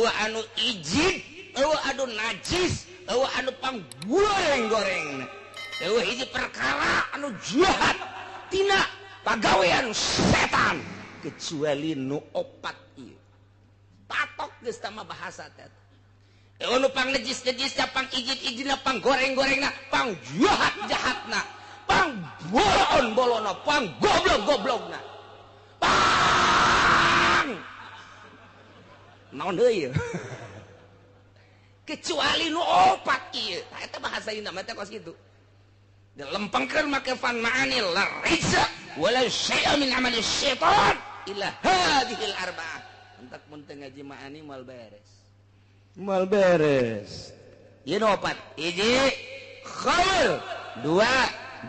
anu ijid aduh najis anu panggoreng-goreng hiji perkara anu jahat tina pagawean setan kecuali nu opat ieu patok geus tama bahasa teh anu pang najis-najisna pang ijid-ijidna pang goreng-gorengna pang jahat-jahatna pang bolon-bolonna pang goblok-goblokna pang naon deui kecuali nu opat ieu eta bahasa inna mah teh kos kitu dilempengkeun make fan ma'ani la rijsa wala syai'a min amali syaitan illa hadhil arba'ah entak mun teu ngaji ma'ani mal beres ieu nu opat hiji khamr dua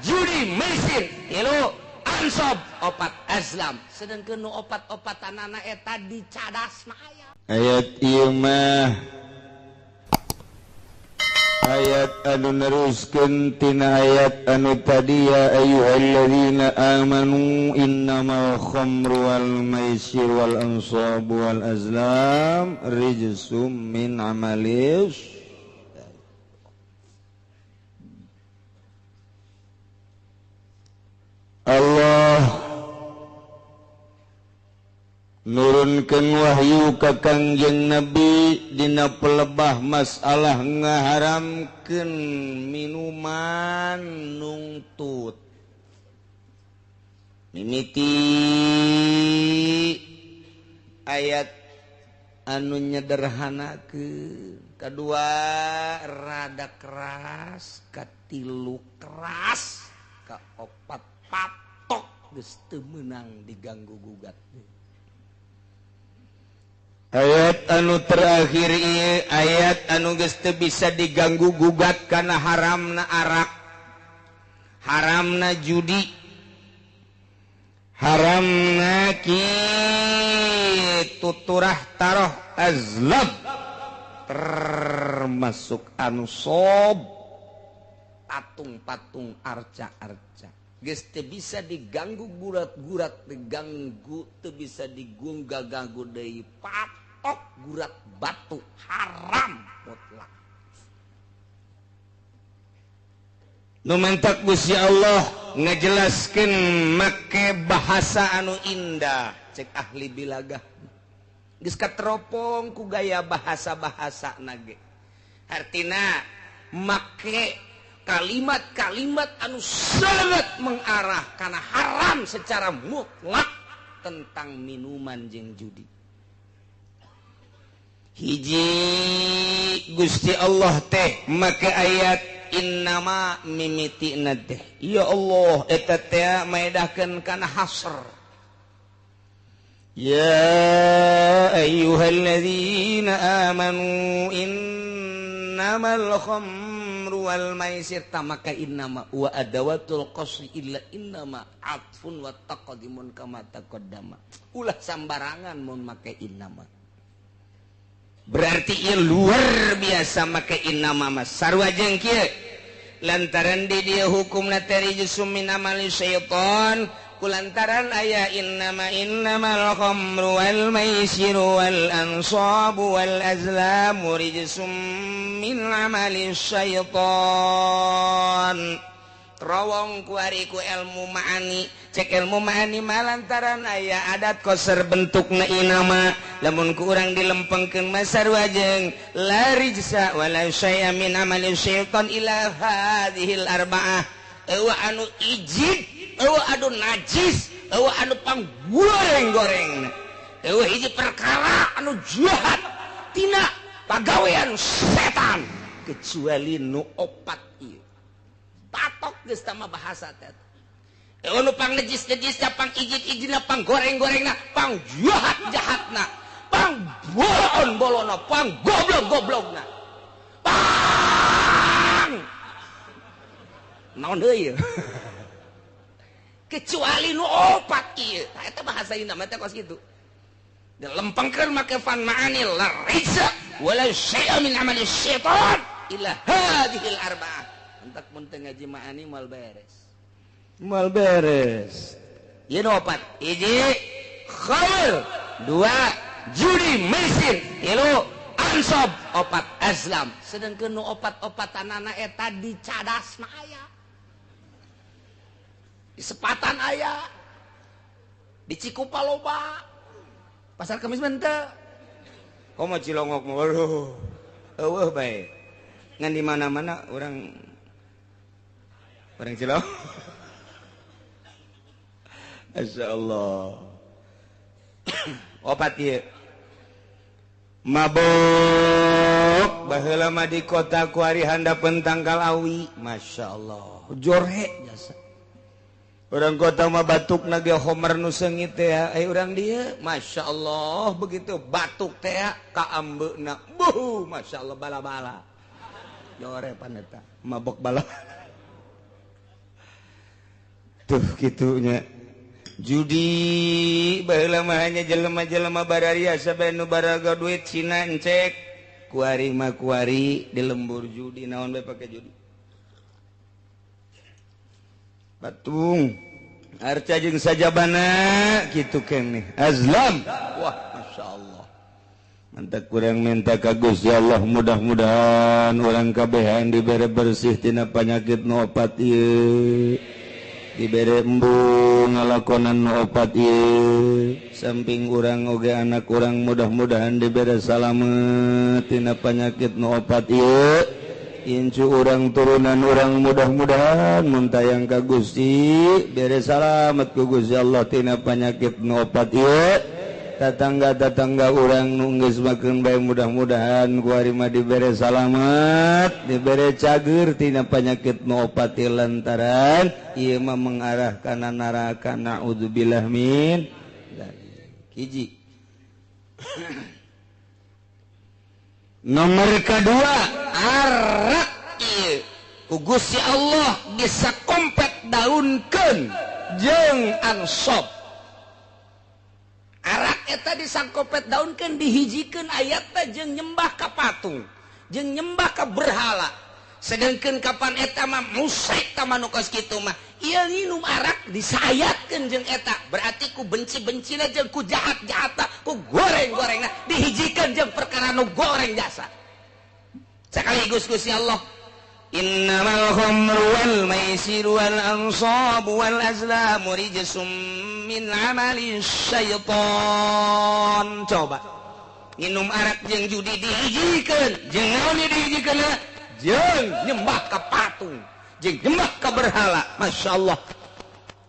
judi maisir tilu ansab opat azlam sedengkeun nu opat-opatanana eta dicadasna aya ayat ieu mah ayat anu neruskeun tina ayat anu tadi ya ayyuhalladzina amanu innamal khamru wal maisir wal ansabu wal azlam rijsum min amalis Allah nurunkeun wahyu ka Kangjeng Nabi dina pelebah masalah ngaharamkeun minuman nungtut mimiti ayat anu nyederhanakeun kadua rada keras katilu keras kaopat patok geus teu meunang diganggu gugat ayat anu terakhir ieu ayat anu geus teu bisa diganggu gugat kana haramna arak haramna judi haramna kitu turah taroh azlab termasuk ansab patung-patung arca-arca geus teu bisa diganggu gurat-gurat diganggu teu bisa diganggu deui patok gurat batu haram mutlak nu mantak Gusti Allah ngajelaskeun make bahasa anu indah cek ahli bilagah geus kateropong ku gaya bahasa-bahasana ge artina make kalimat-kalimat anu sangat mengarah karena haram secara mutlak tentang minuman jeung judi. Hiji Gusti Allah teh make ayat innama mimitina teh. Ya Allah eta teh maedahkeun kana hasr. Ya ayyuhalladzina amanu innamal khamru wal maisir tamaka innama wa adawatul qasri illa innama atfun wa taqdimun kama taqaddama ulah sambarangan mun make innama berarti ieu luar biasa make innama mas sarua jeung kieu lantaran di dieu hukumna teh rijsum min amali syaitan kulantaran aya innamal khamru wal maisiru wal ansabu wal azlamu rijsum min amali syaitan rawong kuari ku ilmu ma'ani cek ilmu ma'ani malantaran aya adat koser bentukna inama lamun ku urang dilempengkeun masar wajeng la rijsa wala syai'a min amali syaitan ila hadhil arba'ah eueuh anu ijid aduh najis anu panggoreng-goreng hiji perkara anu jahat tina pagawean setan kecuali nu opat ieu patok geus tama bahasa teh anu pang najis-najisna pang ijid-ijidna pang goreng-gorengna pang jahat-jahatna pang bolon-bolonna pang goblok-goblokna pang naon deui kecuali nu opat ieu eta bahasa inna mah teh kos kitu dilempengkeun make fan ma'ani la rijsa wala syai'a min amali syaitan illa hadhil arba'ah entak mun teu ngaji ma'ani mal beres ieu nu opat hiji khamr dua judi maisir tilu ansob opat azlam sedangkan nu opat-opatanana eta di cadasna aya di sepatan aya di Cikupa loba pasar Kemis mente komo Cilongok mah waduh eueuh bae ngan di mana-mana orang Cilongok Masyaallah opat ieu mabok baheula mah di kota ku ari handapeun tangkal awi masyaallah jorhe jasa urang kota mah batuk na ge homer nu seungit teh urang dieu masyaallah begitu batuk teh ka ambeuna buh masyaallah bala-bala jore paneta mabok bala tuh kitunya judi baheula mah hanya jelema-jelema bararia sabae nu baraga duit Cina encek kuari mah kuari di lembur judi naon bae pake judi batung arca jeung sajabana kitu keneh azlam wah masyaallah mantap kurang minta ka Gusti Allah mudah-mudahan urang kabehan dibere bersih tina panyakit nu opat ieu dibere embung ngalakonan nu opat ieu samping urang oge anak urang mudah-mudahan dibere salamet tina panyakit nu opat ieu incu urang turunan urang mudah-mudahan mun tayang ka Gusti bere salamet ku Gusti Allah tina panyakit nu opat ieu tatangga-tatangga urang nu geus makeun bae mudah-mudahan ku ari mah dibere salamet dibere cager tina panyakit nu opat ieu lantaran ieu mah mengarah kana neraka naudzubillah min hiji nomor kedua arak ieu ku Gusti Allah bisa kompet daunkeun jeung ansob arak eta disangkopet daunkeun dihijikeun ayatna jeung nyembah ka patung jeung nyembah ka berhala sedangkeun kapan eta mah musyrik ka manukos kitu mah ieu nginum arak disayatkeun jeung eta berarti ku benci-bencina jeung ku jahat-jahatna ku goreng-gorengna dihijikeun jeung perkara nu goreng jasa sekaligus Gusti Allah innamal khamru wal maisiru wal ansabu wal azlamu rijsum min amali syaitan coba nginum arak jeung judi dihijikeun jeung naon dihijikeun jeung nyembah ka patung jeung nyembah ka berhala masyaallah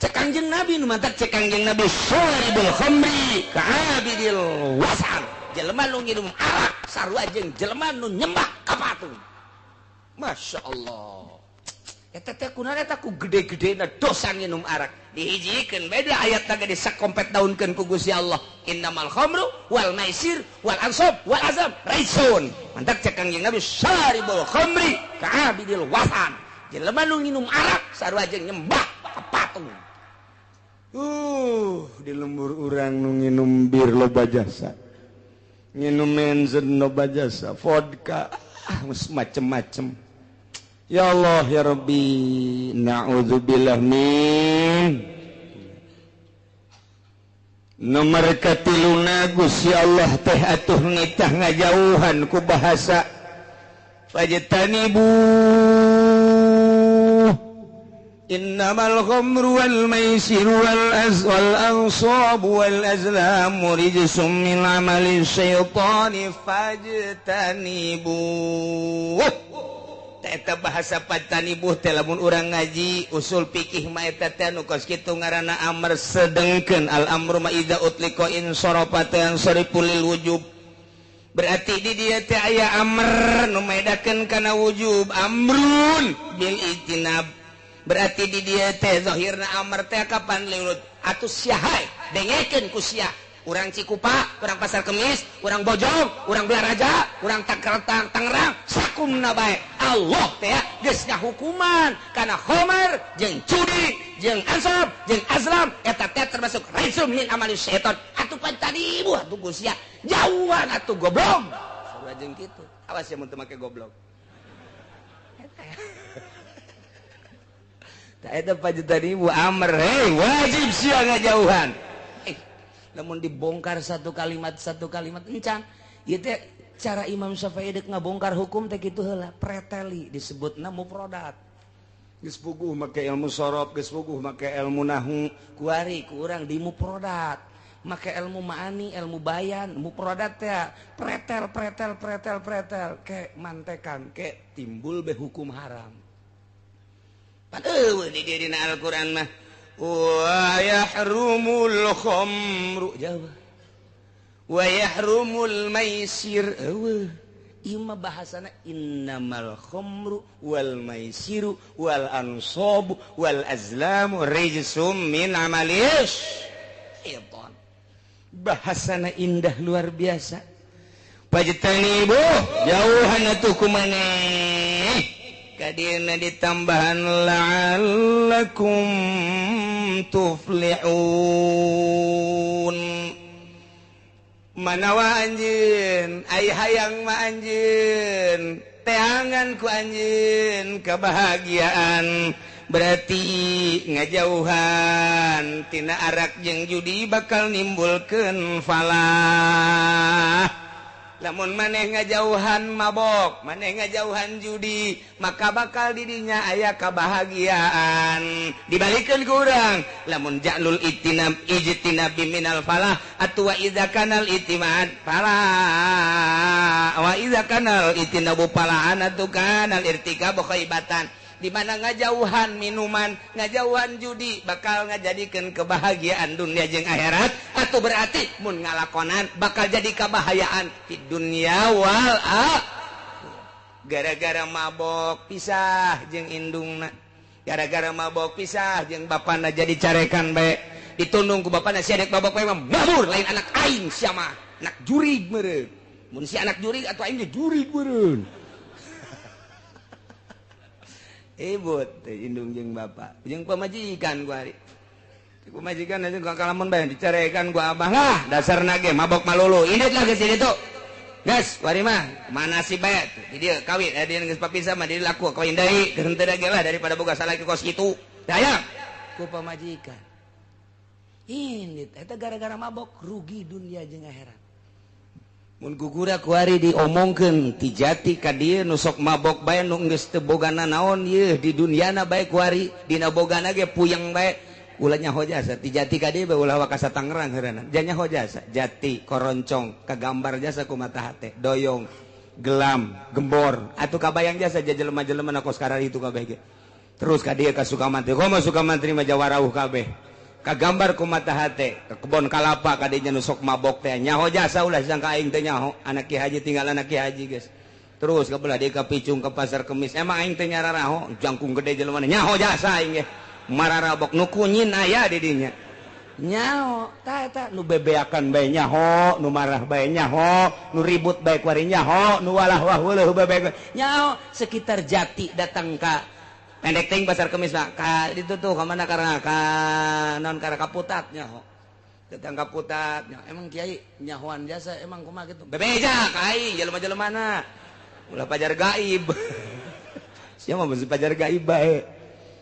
cek Kangjeng Nabi nu mantap cek Kangjeng Nabi syaribul khamri ka abidil wasan jelema nu nginum arak sarua jeung jelema nu nyembah ka patung masyaallah eta teh kunaon eta ku gede-gedena dosa nginum arak dihijikeun beda ayatna ge disakompet daunkeun ku Gusti Allah innamal khamru wal maisir wal ansab wal azam raisun mantap cek Kangjeng Nabi syaribul khamri ka abidil wasan jelema nu nginum arak sarua jeung nyembah ka patung di lembur urang nu nginum bir loba jasa nginum menzen loba jasa vodka macem-macem ya Allah ya Rabbi na'udzubillah min nomor katiluna Gusti Allah teh atuh ngitah ngajauhan ku bahasa fajtanibu innamal khamru wal maisiru wal ansabu wal azlamu rijsum min amali syaitani fajtanibu eta bahasa pajtanibuh teh lamun urang ngaji usul fikih mah eta teh nu kos kitu ngaranna amr sedengkeun al amru ma idza utliqa in sarafatan sariful lil wujub berarti di dieu teh aya amr nu maedakeun kana wujub amrun bil ijtinab berarti di dieu teh zahirna amr teh kapan liurut atuh siahay dengekeun ku sia urang Cikupa, urang Pasar Kemis, urang Bojong, urang Belaraja, urang Tangerang, sakumna bae. Allah teh geus ngahukuman kana khamar jeung judi jeung ansab jeung azlam eta teh termasuk raisum min amali syaitan. Atuh pantadibu atuh Gusti jauhan atuh goblok. Sarua jeung kitu. Awas ya mun teu make goblok. Eta eta pantadibu amr hei wajib sia ngajauhan. Namun dibongkar satu kalimat encan ieu teh cara Imam Syafi'i dek ngabongkar hukum teh kitu heula preteli disebutna mufradat geus puguh make ilmu sorof geus puguh make ilmu nahwu kuari ku urang di mufradat make ilmu ma'ani ilmu bayan mufradat teh pretel ke mantekan ke timbul be hukum haram pan eueuh di dina Al-Qur'an mah wa yahrumul khamru jauh wa yahrumul maisir ima bahasana innamal khamru wal maisiru wal ansabu wal azlamu rijsum min amalis syaitan bahasana indah luar biasa pajtanibu jauhan atuh kumaneh kadina ditambahan la'allakum tuflihun manawa anjeun ai hayang ma anjeun teangan ku anjeun kebahagiaan berarti ngajauhan tina arak jeung judi bakal nimbulkeun falah lamun maneh ngajauhan mabok maneh ngajauhan judi maka bakal didinya aya kabahagiaan dibalikeun ku urang lamun ja'lul ijtinab minal falah atu wa idza kanal itimad falah wa idza kanal itinabu falahan atu kanal irtikab khaibatan di mana ngajauhan minuman ngajauhan judi bakal ngajadikeun kebahagiaan dunia jeung akhirat atuh berarti mun ngalakonan bakal jadi kabahayaan di dunia wal gara-gara mabok pisah jeung indungna gara-gara mabok pisah jeung bapana jadi carekan bae ditundung ku bapana si adik mabok bae mabur lain anak aing sia mah anak jurig meureun mun si anak jurig atuh aing ge jurig meureun ibut indung jeung bapak jeung pamajikan ku ari pamajikan aja kalamun bae dicarekan ku abah lah dasarna ge mabok malulu indit lah geus di ditu geus wari mah mana si bae di dieu kawin dia geus papisah mah di laku kawin deui geus henteu ge lah daripada boga salaki kos kitu daya ku pamajikan indit eta gara-gara mabok rugi dunia jeung akhirat mun gugura kuari diomongkeun ti jati ka dieu nu sok mabok bae nu geus teu bogana naon ieu di duniana bae kuari dina bogana ge puyeng bae ulah nyaho jasa ti jati ka dieu bae ulah wakasa Tangerang heureuna jan nyaho jasa jati koroncong kagambar jasa ku mata hate doyong gelam gembor atuh kabayang jasa jelema-jelema na kos karari itu kabeh ge terus ka dieu ka Sukamantri komo Sukamantri mah jawarauh kabeh kagambar ku mata hate ke kebon kalapa kadinya nu sok mabok teh nyaho jasa ulah sangka aing teh nyaho anak Ki Haji tinggal anak Ki Haji guys terus kabelah dia ka Picung ke Pasar Kemis emang aing teh nyararaho jangkung gede jelema nyaho jasa aing ge mararabok nu kunyin aya di dinya nyaho tah eta nu bebeakan bae nyaho nu marah bae nyaho nu ribut bae kuari nyaho nu walah-wah weuleuh bae nyaho sekitar jati datang ka pendek ting Pasar Kemis mah ka ditu tuh ka mana karena ka naon karena kaputat nyaho datang kaputat nyaho emang kiai nyahoan jasa emang kumaha kitu bebeja ka aing jelema-jelemana ulah pajar gaib sia mah mesti pajar gaib bae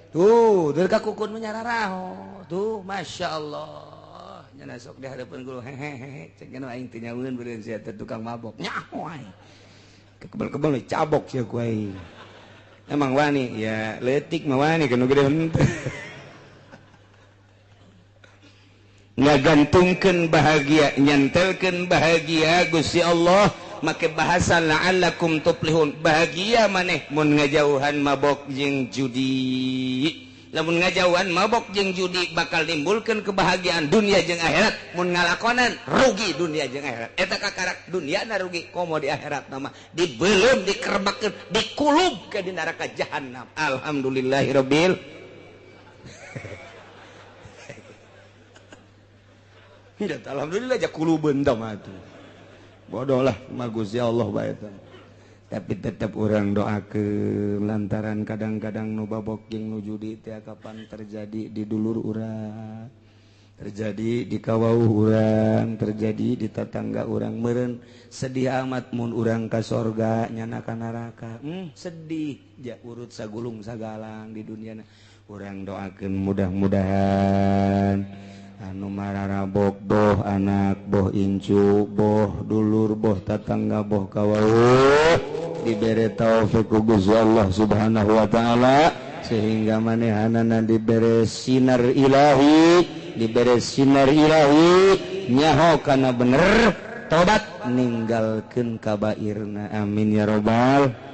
tuh teu ka kukun nyararaho tuh masyaallah nya sok di hadapan guru hehehe cek anu aing teh nyaweun beureun sia teh tukang mabok nyaho aing kebel-kebel cabok sia ku aing emang wani ya letik mah wani kanu gede henteu ngagantungkeun bahagia nyantelkeun bahagia Gusti Allah make bahasa la'allakum tuflihun bahagia maneh mun ngajauhan mabok jeung judi lamun ngajauhan mabok jeung judi bakal nimbulkeun kebahagiaan dunia jeung akhirat mun ngalakonan rugi dunia jeung akhirat eta kakarak duniana rugi komo di akhirat nama dibeulem dikerebakeun dikulub ke di neraka jahanam alhamdulillahirabbil hidat alhamdulillah ja kulubeun tah mah atuh bodoh lah magus ya Allah bae eta tapi tetap orang doakeun lantaran kadang-kadang nu babok jeung nu judi teh kapan terjadi di dulur urang terjadi di kawauh urang terjadi di tetangga urang meureun sedih amat mun urang ka sorga nyana ka neraka sedih ja urut sagulung sagalang di duniana urang doakeun mudah-mudahan anu marara boh boh anak boh incu boh dulur boh tatangga boh kawau diberi taufik ku Gusti Allah Subhanahu wa taala sehingga manehanana diberi sinar ilahi nyaho kana bener tobat ninggalkeun kabairna amin ya robbal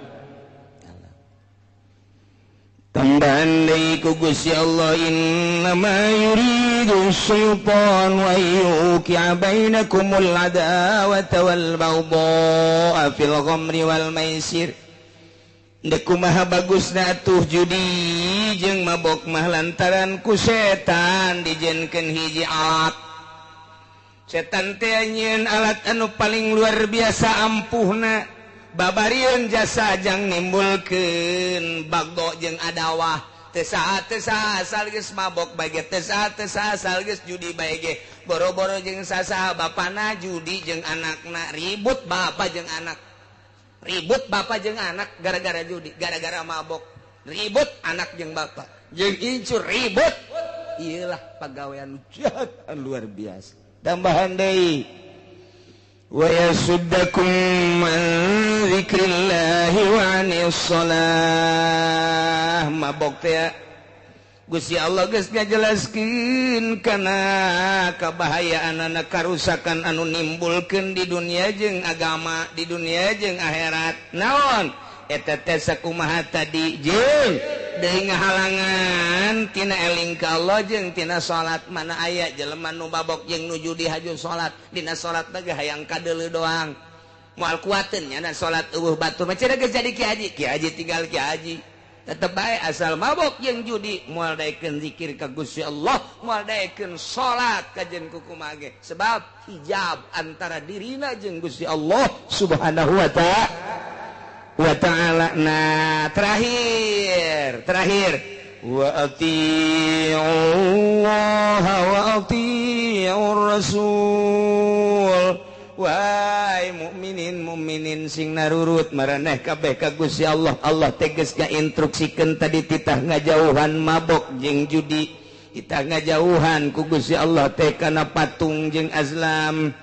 tambahan deui ku Gusti Allah innama yuridu syaitan wa yuqi'a bainakumul adawata wal baghdha'a fil ghamri wal maisir dek kumaha bagusna atuh judi jeung mabok mah lantaran ku setan dijieunkeun hiji alat setan teh nyieun alat anu paling luar biasa ampuhna babarieun jasa jang nimbulkeun bagdo jeung adawah teu saha asal geus mabok bae teu saha asal geus judi bae ge boro-boro jeung sasaha bapana judi jeung anakna ribut bapa jeung anak gara-gara judi gara-gara mabok ribut anak jeung bapa jeung incur ribut iyalah pagawean jahat luar biasa tambahan deui wa yasuddakum an dzikrillahi wa 'anis shalah mabok teh Gusti Allah geus ngajelaskeun kana kabahayaanna karusakan anu nimbulkeun di dunia jeung agama di dunia jeung akhirat naon eta teh sakumaha tadi jeung deui ngahalangan tina eling ka Allah jeung tina salat mana aya jelema nu babok jeung nuju di haju salat dina salat teh hayang kadeuleu doang moal kuateun nya salat eueuh batur mah cenah geus jadi ki haji tinggal ki haji tetep bae asal mabok jeung judi moal daekeun zikir ka Gusti Allah moal daekeun salat ka jeung kukumaha ge sebab hijab antara dirina jeung Gusti Allah Subhanahu wa ta'ala nah terakhir wa atii'ullaha wa atii'ur rasul wahai mukminin sing narurut maraneh kabeh ka Gusti Allah Allah tegas ngainstruksikeun tadi titah ngajauhan mabok jeung judi titah ngajauhan ku Gusti Allah teh kana patung jeung azlam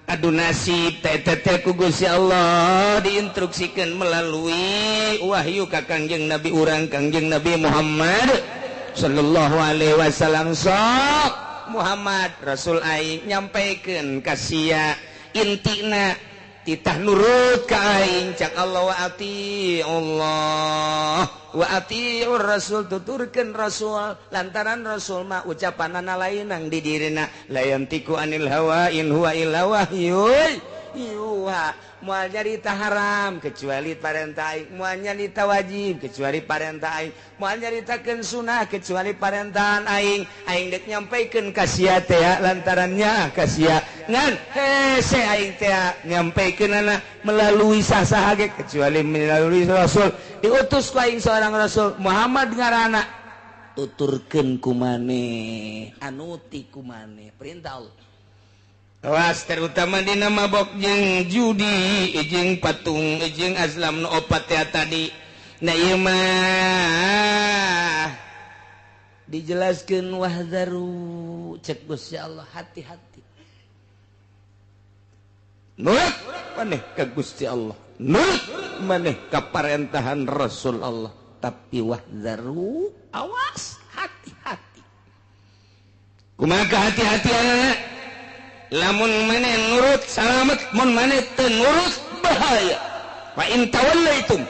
adu nasib teh ku Gusti Allah diinstruksikeun melalui wahyu ka Kangjeng Nabi urang Kangjeng Nabi Muhammad sallallahu alaihi wasallam sok Muhammad Rasul aing nyampaikeun ka sia intina titah nurut ka aing cak Allah wa atii'ullah wa atii'ur rasul tuturkeun rasul lantaran rasul mah ucapanana lainang di dirina la yantiku anil hawa in huwa illa wahyun yuha moal nyarita haram kecuali parentah aing moal nyarita wajib kecuali parentah aing moal nyaritakeun sunah kecuali parentahan aing dek nyampaikeun ka sia teh lantarannya ka sia ngan hese aing teh nyampaikeunana melalui saha ge kecuali melalui rasul diutus ku aing seorang rasul Muhammad ngaranna tuturkeun ku maneh anuti ku maneh perintah Allah awas terutama dina mabok jeung judi jeung patung jeung azlam nu opat tadi na ieu mah dijelaskeun wahdaru cek Gusti Allah hati-hati nurut maneh ka Gusti Allah nurut maneh ka parentahan Rasul Allah tapi wahdaru awas hati-hati kumaha hati-hatiana lamun maneh nurut salamet mun maneh teu nurut bahaya wa in tawallaitum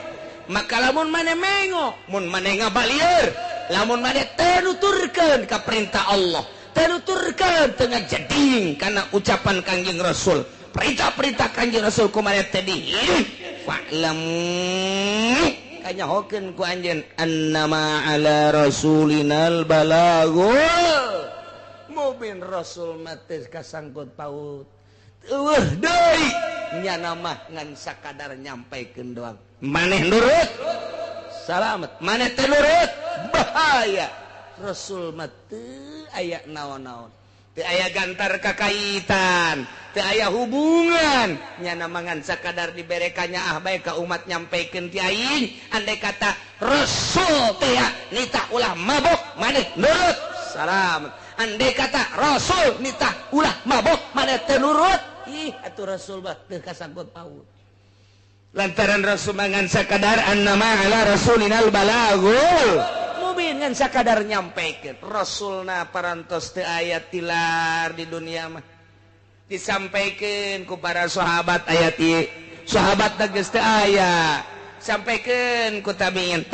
maka lamun maneh mengo mun maneh ngabalieur lamun maneh teu nuturkeun ka perintah Allah teu nuturkeun teu ngajading kana ucapan Kangjeng Rasul perintah-perintah Kangjeng Rasul ku maneh teh fa'lam kanyahokeun ku anjeun annama ala rasulinal balagul mubin Rasul mati kasangkut paut eueuh deui nyana mah ngan sakadar nyampaikeun doang maneh nurut salamet maneh teu nurut bahaya Rasul mah teu aya naon-naon teu aya gantar kakaitan teu aya hubungan nyana mah ngan sakadar dibere kanyaah bae ka umat nyampaikeun ti aing andai kata Rasul teh nita ulah mabok maneh nurut salamet andai kata Rasul nitah ulah mabok mana teu nurut atuh Rasul bah teu kasangkut paut lantaran Rasul mangan sakadar annama ala rasulinal balagul mubin ngan sakadar nyampaikeun Rasulna parantos teu aya tilar di dunia mah disampaikeun ku para sahabat ayat ieu sahabat geus teu aya sampaikan ku tabiin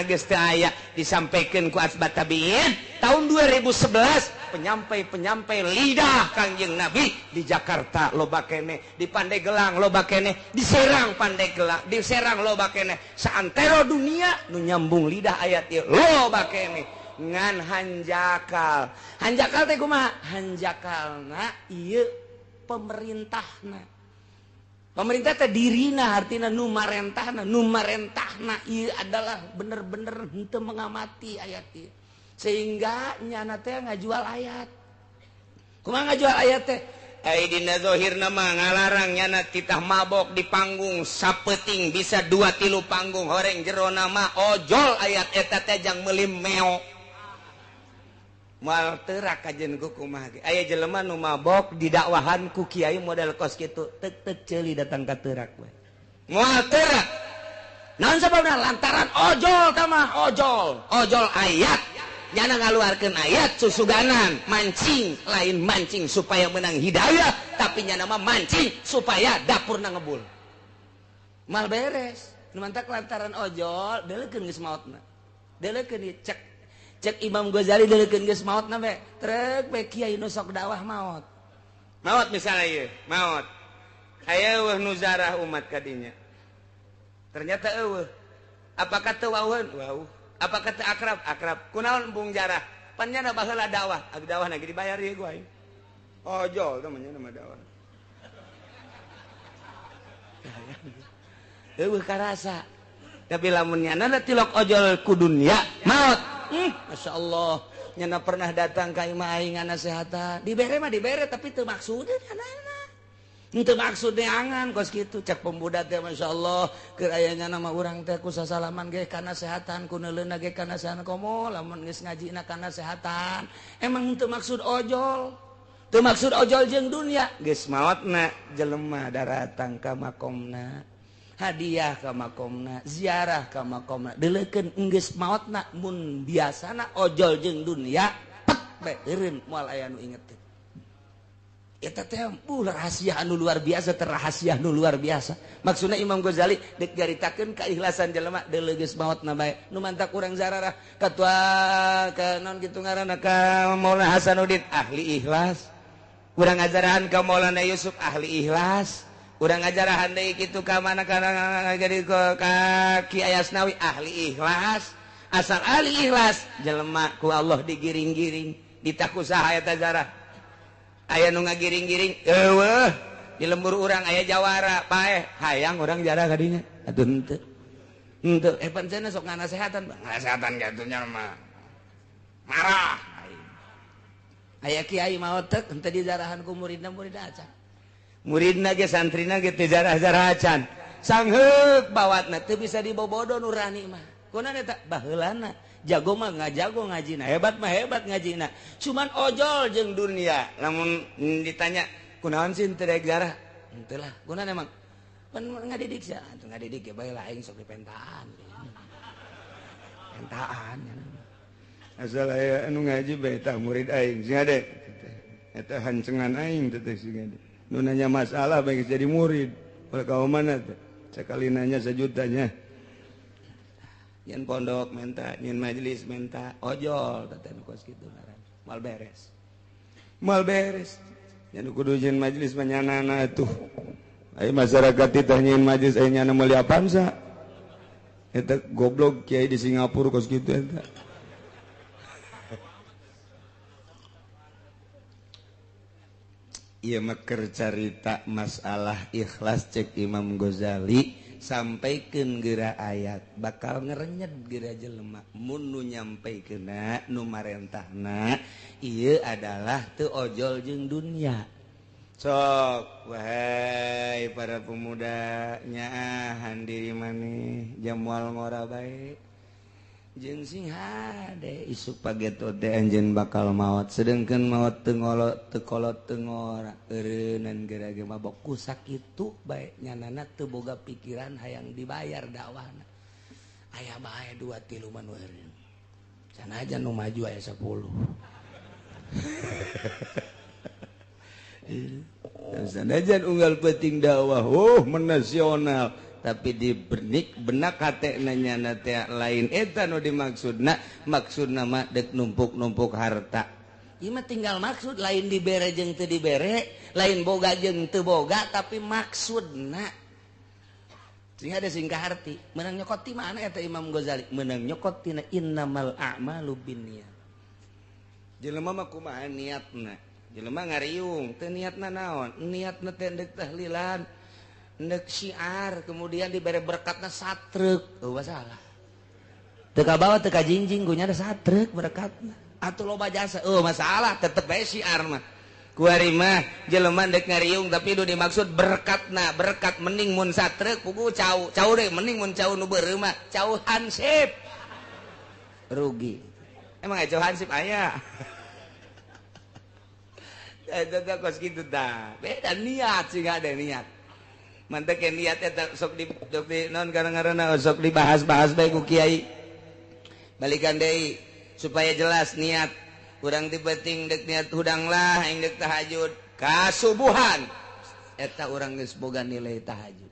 geus teu aya disampaikan ku asbat tabiin tahun 2011 penyampai lidah Kangjeng Nabi di Jakarta loba keneh di Pandeglang loba keneh di Serang Pandeglang di Serang loba keneh saantero dunia nu nyambung lidah ayat ieu loba keneh ngan hanjakal teh kumaha hanjakalna ieu pemerintah teh dirina artinya nu marentahna ieu adalah bener-bener henteu mengamati ayat ieu sehingga nyana teh ngajual ayat kumaha ngajual ayat teh ai dina zahirna mah ngalarang nyana titah mabok di panggung sapeting bisa 2-3 panggung horeng jerona mah ojol ayat eta teh jang meuli meo moal teurak kajen ku kumaha ge aya jelema nu mabok didakwahan ku kiai model kos kitu teuk ceuli datang ka teurak we moal teurak naon sababna lantaran ojol tamah ojol ayat nyana ngaluarkeun ayat susuganan mancing lain mancing supaya menang hidayah tapi nyana mah mancing supaya dapurna ngebul mal beres nu mantak lantaran ojol deuleukeun geus maotna deuleukeun cek Imam Ghazali deuleukeun geus maotna we trek we kiai nu sok dakwah maot misalnya ieu maot aya eueuh nu zarah umat ka dinya ternyata eueuh apakah teu wauheun wauh apakah teu akrab kunaon embung jarah pan nya baheula dakwah abi dakwah lagi dibayar ieu gua ojol teh nya nama dakwah eueuh karasa tapi lamun nyana tilok ojol ku dunya maot Masya Allah nyana pernah datang ka imah aing nasehatan dibere tapi teu maksudna nyana teu maksudna angan kos kitu cek pemuda teh Masya Allah keur aya nyana mah urang teh ku sasalaman ge kana nasehatan ku neuleuna ge kana nasehatan komo lamun geus ngajina kana nasehatan emang teu maksud ojol jeung dunia geus maotna jelema datang ka makomna hadiah ka makomna ziarah ka makomna deuleukeun geus maotna mun biasana ojol jeung dunia pek bae eureun moal aya nu inget teh eta teh rahasia anu luar biasa maksudna Imam Ghazali deuk garitakeun keikhlasan jelema deuleu geus maotna bae nu mantak urang zararah katua ka naon kitu ngaranna ka Maulana Hasanuddin ahli ikhlas urang ngajarahan ka Maulana Yusuf ahli ikhlas urang ngajarahan deui kitu ka mana kana jadi ka Kiai Asnawi ahli ikhlas asal ahli ikhlas jelema ku Allah digiring-giring ditaku saha eta zarah aya nu ngagiring-giring eueuh di lembur urang aya jawara paeh hayang urang jarah ka dinya atuh henteu pancena sok nganasehatan gatunya mah marah aya kiai maot teh henteu dijarahan ku muridna acan muridna ge santrina ge teu jarah-jarah acan sangheuk bawatna teu bisa dibobodo nurani mah kunaon eta baheulana jago mah ngajago ngajina hebat mah hebat ngajina cuman ojol jeung dunia lamun ditanya kunaon sih teu daek jarah henteu lah kunaon emang pan ngadidik sia atuh ngadidik ge bae lah aing sok dipentaan asal aya anu ngaji bae tah murid aing sing ade eta hancengan aing teh sing ade nu nanya masalah baik jadi murid oleh kaum mana sekali nanya sejutanya nyen pondok menta nyen majelis menta ojol teten kos kitu ngaran mal beres nyen kudu nyen majelis manyanana atuh aya masyarakat teh nyen majelis aya nyana meuli apaan sa eta goblok kiai di Singapura kos kitu eta ieu mah keur carita masalah ikhlas cek Imam Ghazali sampaikeun geura ayat bakal ngerenyed geura jelema mun nu nyampaikeunna nu marentahna ieu adalah teu ojol jeung dunia sok wahai para pemuda nyaahan diri maneh jam moal ngora bae jeung sing hade isuk pageto teh anjeun bakal maot sedengkeun maot teu ngolot teu kolot teu ngora eureunan gerage mabok ku sakitu bae nyanana teu boga pikiran hayang dibayar dakwahna aya bae 2-3 man eureun sanajan nu maju aya 10 sanajan unggal penting dakwah menasional tapi di benak hatena nyana teh lain eta nu dimaksudna maksudna mah dek numpuk-numpuk harta ieu mah tinggal maksud lain dibere jeung teu dibere lain boga jeung teu boga tapi maksudna sing ada singkah arti menang nyokot ti mana eta Imam Ghazali menang nyokot tina innamal a'malu binniyat jelema mah kumaha niatna jelema ngariung teu niatna naon niatna teh deuk tahlilan ndek syiar kemudian diberi berkatna satrek masalah teka bawa teka jingjing gunya ada satrek berkatna atuh loba jasa masalah tetep bae syiar mah kuari mah jelema ndek ngariung tapi nu dimaksud berkatna berkat mending mun satrek pugu cau deh mending mun cau nu beureuh mah cau hansip rugi emang cau hansip aya eta kos kitu tah beda niat sih gak ada niat mantep yang niat eta sok di non karena sok dibahas-bahas bae ku kiai balikan deui supaya jelas niat urang ti penting dek niat hudang lah aing dek tahajud kasubuhan eta urang geus boga nilai tahajud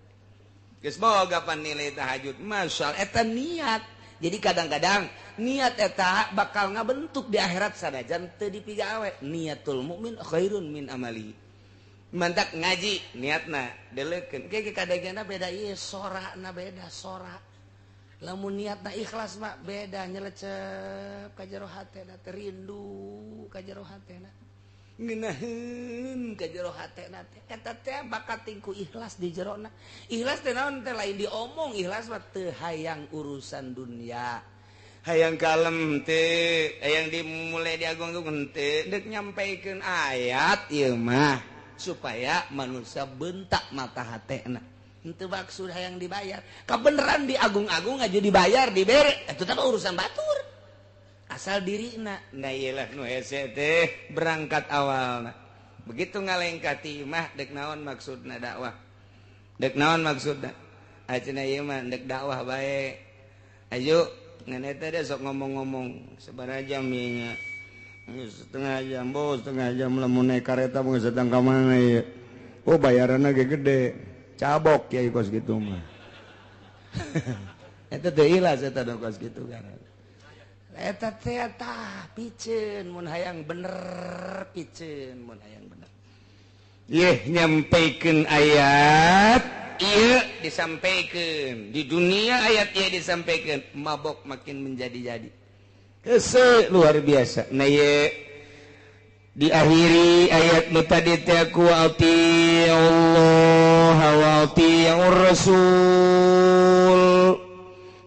geus boga pan nilai tahajud masyaallah eta niat jadi kadang-kadang niat eta bakal ngabentuk di akhirat sanajan teu dipigawe niatul mukmin khairun min amali mantak ngaji niatna deleukeun ge kadagena beda ieu sorana beda sora lamun niatna ikhlas mah beda nyelecep ka jero hatena teh rindu ka jero hatena ngeunaheun ka jero hatena teh eta teh bakat tingku ikhlas di jerona ikhlas teh naon teh lain diomong ikhlas mah teu hayang urusan dunia hayang kalem teh hayang dimulai diagung-agung teh deuk nyampaikeun ayat ieu mah supaya manusia bentak mata hatena henteu maksud hayang dibayar kabeneran diagung-agung aja dibayar dibere eta teh urusan batur asal dirina nah iyalah nu hese teh berangkat awalna begitu ngalengkati mah dek naon maksudna dakwah dek naon maksudna ayeuna ieu mah dek dakwah bae ayo ngan eta deh sok ngomong-ngomong sabaraha jam ieu nya setengah jam bos setengah jam lamun naik kareta mau sedang ka mana ya bayaranna ge gede cabok ya kos gitu mah eta teh ilas eta kos gitu kan eta teh tah piceun mun hayang bener piceun mun hayang bener yeh nyampaikeun ayat ieu disampaikeun di dunia ayat ieu disampaikeun mabok makin menjadi-jadi kese luar biasa nah ye diakhiri ayat nu tadi teh ku ati Allah wa ati Rasul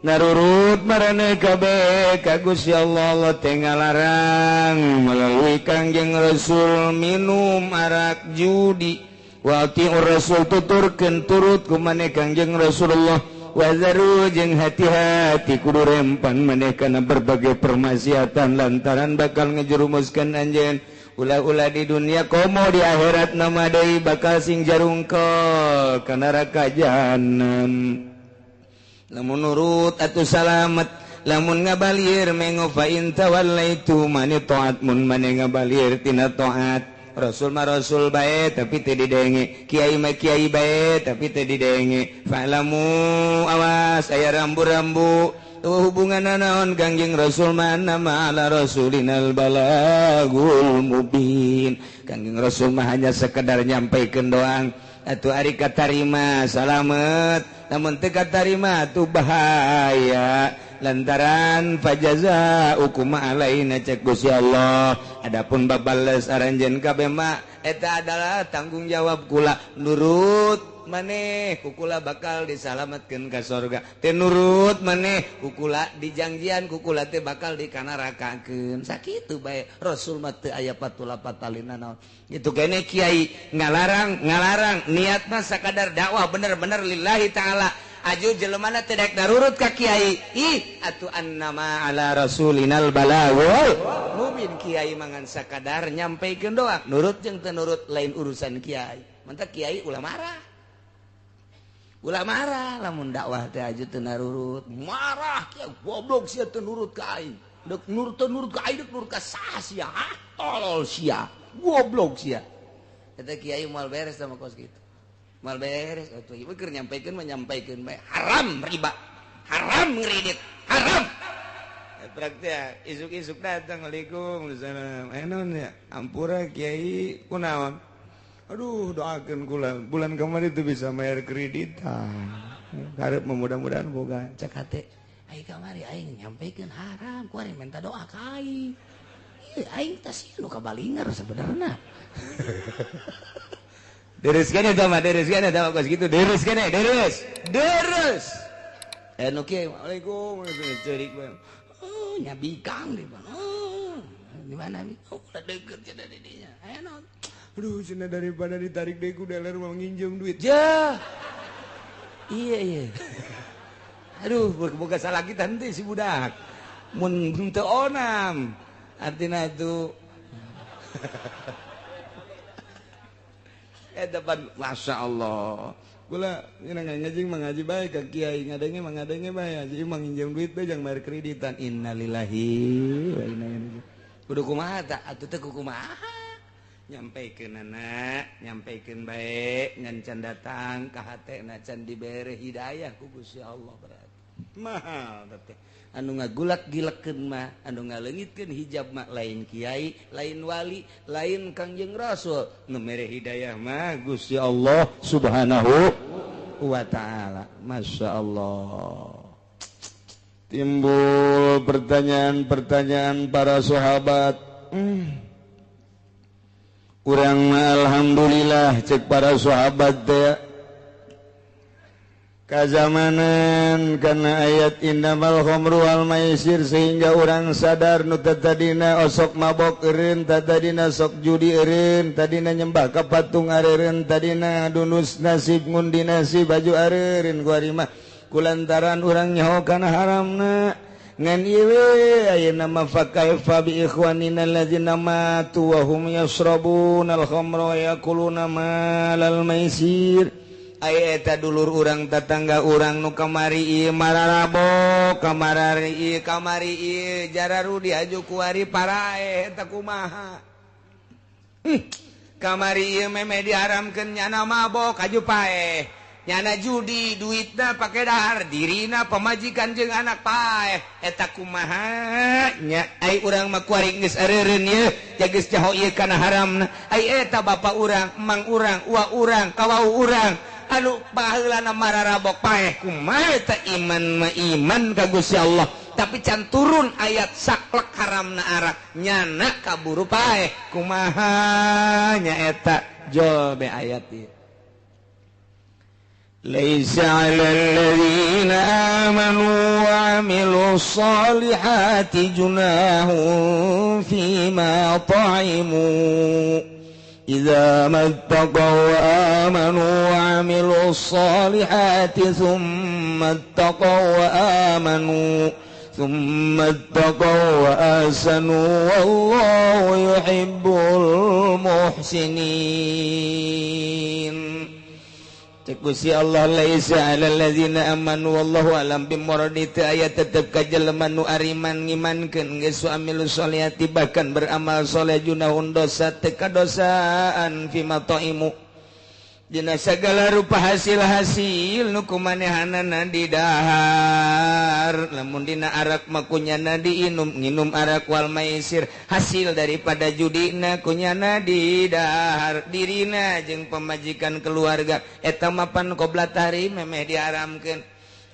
narurut marane kabeh ka Gusti Allah Allah teh ngalarang melalui Kangjeng Rasul minum arak judi wa ati Rasul tuturkeun turut ku maneh Kangjeng Rasulullah wazaru jeung hati-hati kudu rempan maneh kana berbagai permaksiatan lantaran bakal ngejerumuskeun anjeun ulah-ulah di dunia komo di akhirat nama deui bakal sing jarungkel ka neraka jahanam lamun nurut atuh salamet lamun ngabalieur mengo fa in tawallaitu mani taat mun maneh ngabalieur tina taat Rasul mah Rasul bae tapi teu didenge kiai mah kiai bae tapi teu didenge fa'lamu awas aya rambu-rambu hubunganna naon Kangjeng Rasul mah nama ala rasulinal balagul mubin Kangjeng Rasul mah hanya sekedar nyampaikeun doang atuh ari katarima salamet namun teu katarima atuh bahaya lantaran fajazaukum alaina cek Gusti Allah adapun babales aranjeun kabeh mah eta adalah tanggung jawab kula nurut maneh kukula bakal disalametkeun ka surga teh nurut maneh kukula dijangjian kukula teh bakal dikanarakakeun sakitu bae Rasul mah teu aya patula-patalina naon itu kene kiai ngalarang niatna sakadar dakwah bener-bener lillahi taala aju jelemana tidak darurut ka kiai atuh annama ala rasulinal balagul mubin kiai mangan sakadar nyampaikeun doa nurut jeung teu nurut lain urusan kiai mantap kiai ulah marah lamun dakwah teh aju teu narurut marah kiai goblok sia teu nurut ka aing dek nurut ka aing dek nurut ka saha sia tolol sia goblok sia eta kiai moal beres sama kos kitu mal beres atuh ieu keur nyampaikeun bae haram riba haram ngredit haram trak teh isuk-isuk datang Assalamualaikum enon ya ampura kiai kunaon aduh doakeun kula bulan kemarin itu bisa bayar kreditan hareup mudah-mudahan boga cek hate ai kamari aing nyampaikeun haram kuari minta doa ka aing aing teh sieun nu kabalinger sebenarnya Deres kene tama kos gitu deres kene deres anu kieu Waalaikum cerik oh nyabikang di mana di mana oh udah deket cenah didinya enak aduh cenah daripada ditarik deui ku dealer mau nginjem duit ja iya aduh boga salah kita henteu si budak mun teu onam artina itu depan Masya Allah gula ngajing mengaji baik ke kiai ngadenge bae aja imang nginjem duit bae jangan bayar kreditan innalillahi wa inna ilaihi kudu kumaha tah atuh teh kumaha nyampaikeun nyampaikeun bae ngan can datang ka hatena can dibere hidayah ku Gusti Allah berarti mahal teh anu ngagulak-gilekeun mah anu ngaleungitkeun hijab mah lain kiai lain wali lain Kangjeng Rasul nu mere hidayah mah Gusti Allah Subhanahu wa taala masyaallah timbul pertanyaan-pertanyaan para sahabat urang mah alhamdulillah cek para sahabat teh kazamanan karena ayat innamal khamru wal maisir sehingga orang sadar nu tadina osok mabok eureun tadina sok judi eureun tadina nyembah ka patung areureun tadina dunus nasib ngundi nasib baju areureun ku ari mah kulantaran urang nyaho kana haramna ngan ieu we ayeuna mah fakaifa bi ikhwanina alladzina matu wa hum yashrabunal khamra yakuluna malal maisir eta dulur urang tetangga urang nu kamari ieu mararabok kamari ieu jararu diaju ku ari parae eta kumaha kamari ieu meme diharamkeun nyana mabok aju paeh nyana judi duitna pake dahar dirina pamajikan jeung anak paeh eta kumaha nya ai urang mah kuari geus areureun ieu jageus jaho ieu kana haramna ai eta bapa urang emang urang uwa urang kawau urang anu baheulana mararabok paeh kumaha eta iman mah iman ka Gusti Allah tapi can turun ayat saklek haramna arak nyana kaburu paeh kumaha nya eta jol be ayat ieu laisa 'alal ladzina amanu wa 'amilus solihati junahun fima ta'imu إذا ما اتقوا وآمنوا وعملوا الصالحات ثم اتقوا وآسنوا والله يحب المحسنين cek Gusti Allah laisa 'alal ladzina amanu wallahu alam bimuradi teu aya tetep ka jelema nu ariman ngimankeun geus amilus solihati bahkan beramal soleh junahun dosa teu kadosaan fima taimu dina sagala rupa hasil-hasil nu kumanehanana didahar lamun dina arak mah kunyana diinum nginum arak wal maisir hasil daripada judina kunyana didahar dirina jeung pamajikan keluarga eta mapan qoblat hari memeh diharamkeun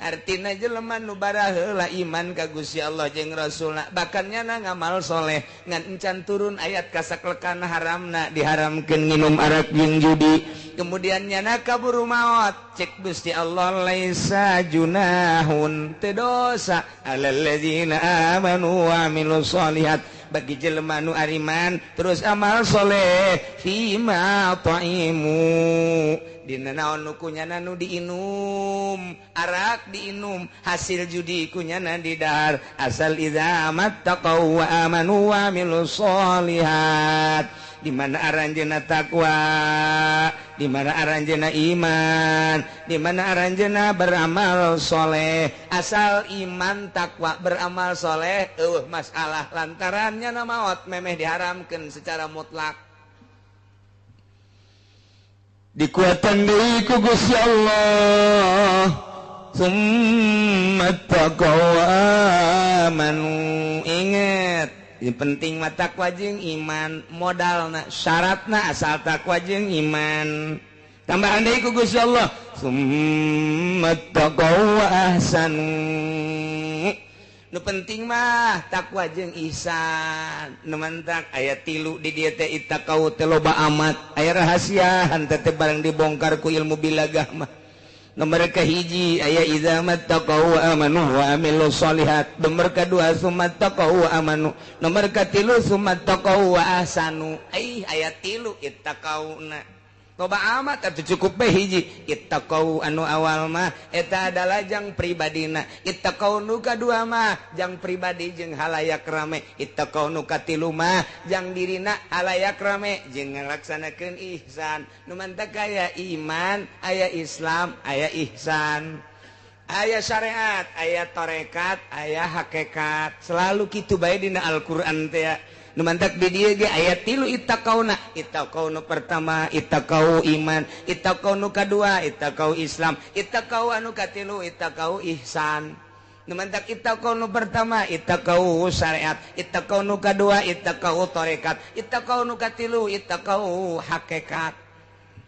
artina jelema nu baraheula iman ka Gusti Allah jeung Rasulna bahkan nyana ngamal soleh ngan encan turun ayat kasaklekan haramna diharamkeun nginum arak jeung judi kemudian nyana kaburu maot cek Gusti Allah laisa junahun teu dosa alal ladzina amanu wa amilus solihat bagi jelema nu ariman terus amal soleh fima taimu dina naon nu kunyana nu diinum arak diinum hasil judi kunyana didahar asal idza mattaqaw wa amanu wa amilus sholihat di mana aranjeuna takwa di mana aranjeuna iman di mana aranjeuna beramal soleh asal iman takwa beramal soleh masalah lantarannya maot memeh diharamkeun secara mutlak dikuatan deui ku Gusti Allah summa taqaw amanu inget yang penting mah takwa jeung iman modalna syaratna asal takwa jeung iman tambahan deui ku Gusti Allah summa taqaw ahsanu nu penting mah takwa jeung ihsan nu mantak aya 3 di dieu teh ittaqau teh loba amat aya rahasiaan teh barang dibongkar ku ilmu bilagah mah nomor kahiji aya idza mattaqau wa amanu wa amilus sholihat nomor kadua summa taqau wa amanu nomor katilu summa taqau wa ahsanu aya 3 ittaqauna loba amat atuh cukup bae hiji ittaqau anu awal mah eta adalah jang pribadina ittaqau nu kadua mah jang pribadi jeung halayak rame ittaqau nu katilu mah jang dirina halayak rame jeung ngalaksanakeun ihsan nu mantak aya iman aya Islam aya ihsan aya syariat aya tarekat aya hakikat selalu kitu bae dina Al-Qur'an teh nu mantak di dieu ge aya 3 ittaqauna ittaqau nu pertama ittaqau iman ittaqau nu kadua ittaqau Islam ittaqau anu katilu ittaqau ihsan nu mantak ittaqau nu pertama ittaqau syariat ittaqau nu kadua ittaqau tarekat ittaqau nu katilu ittaqau hakikat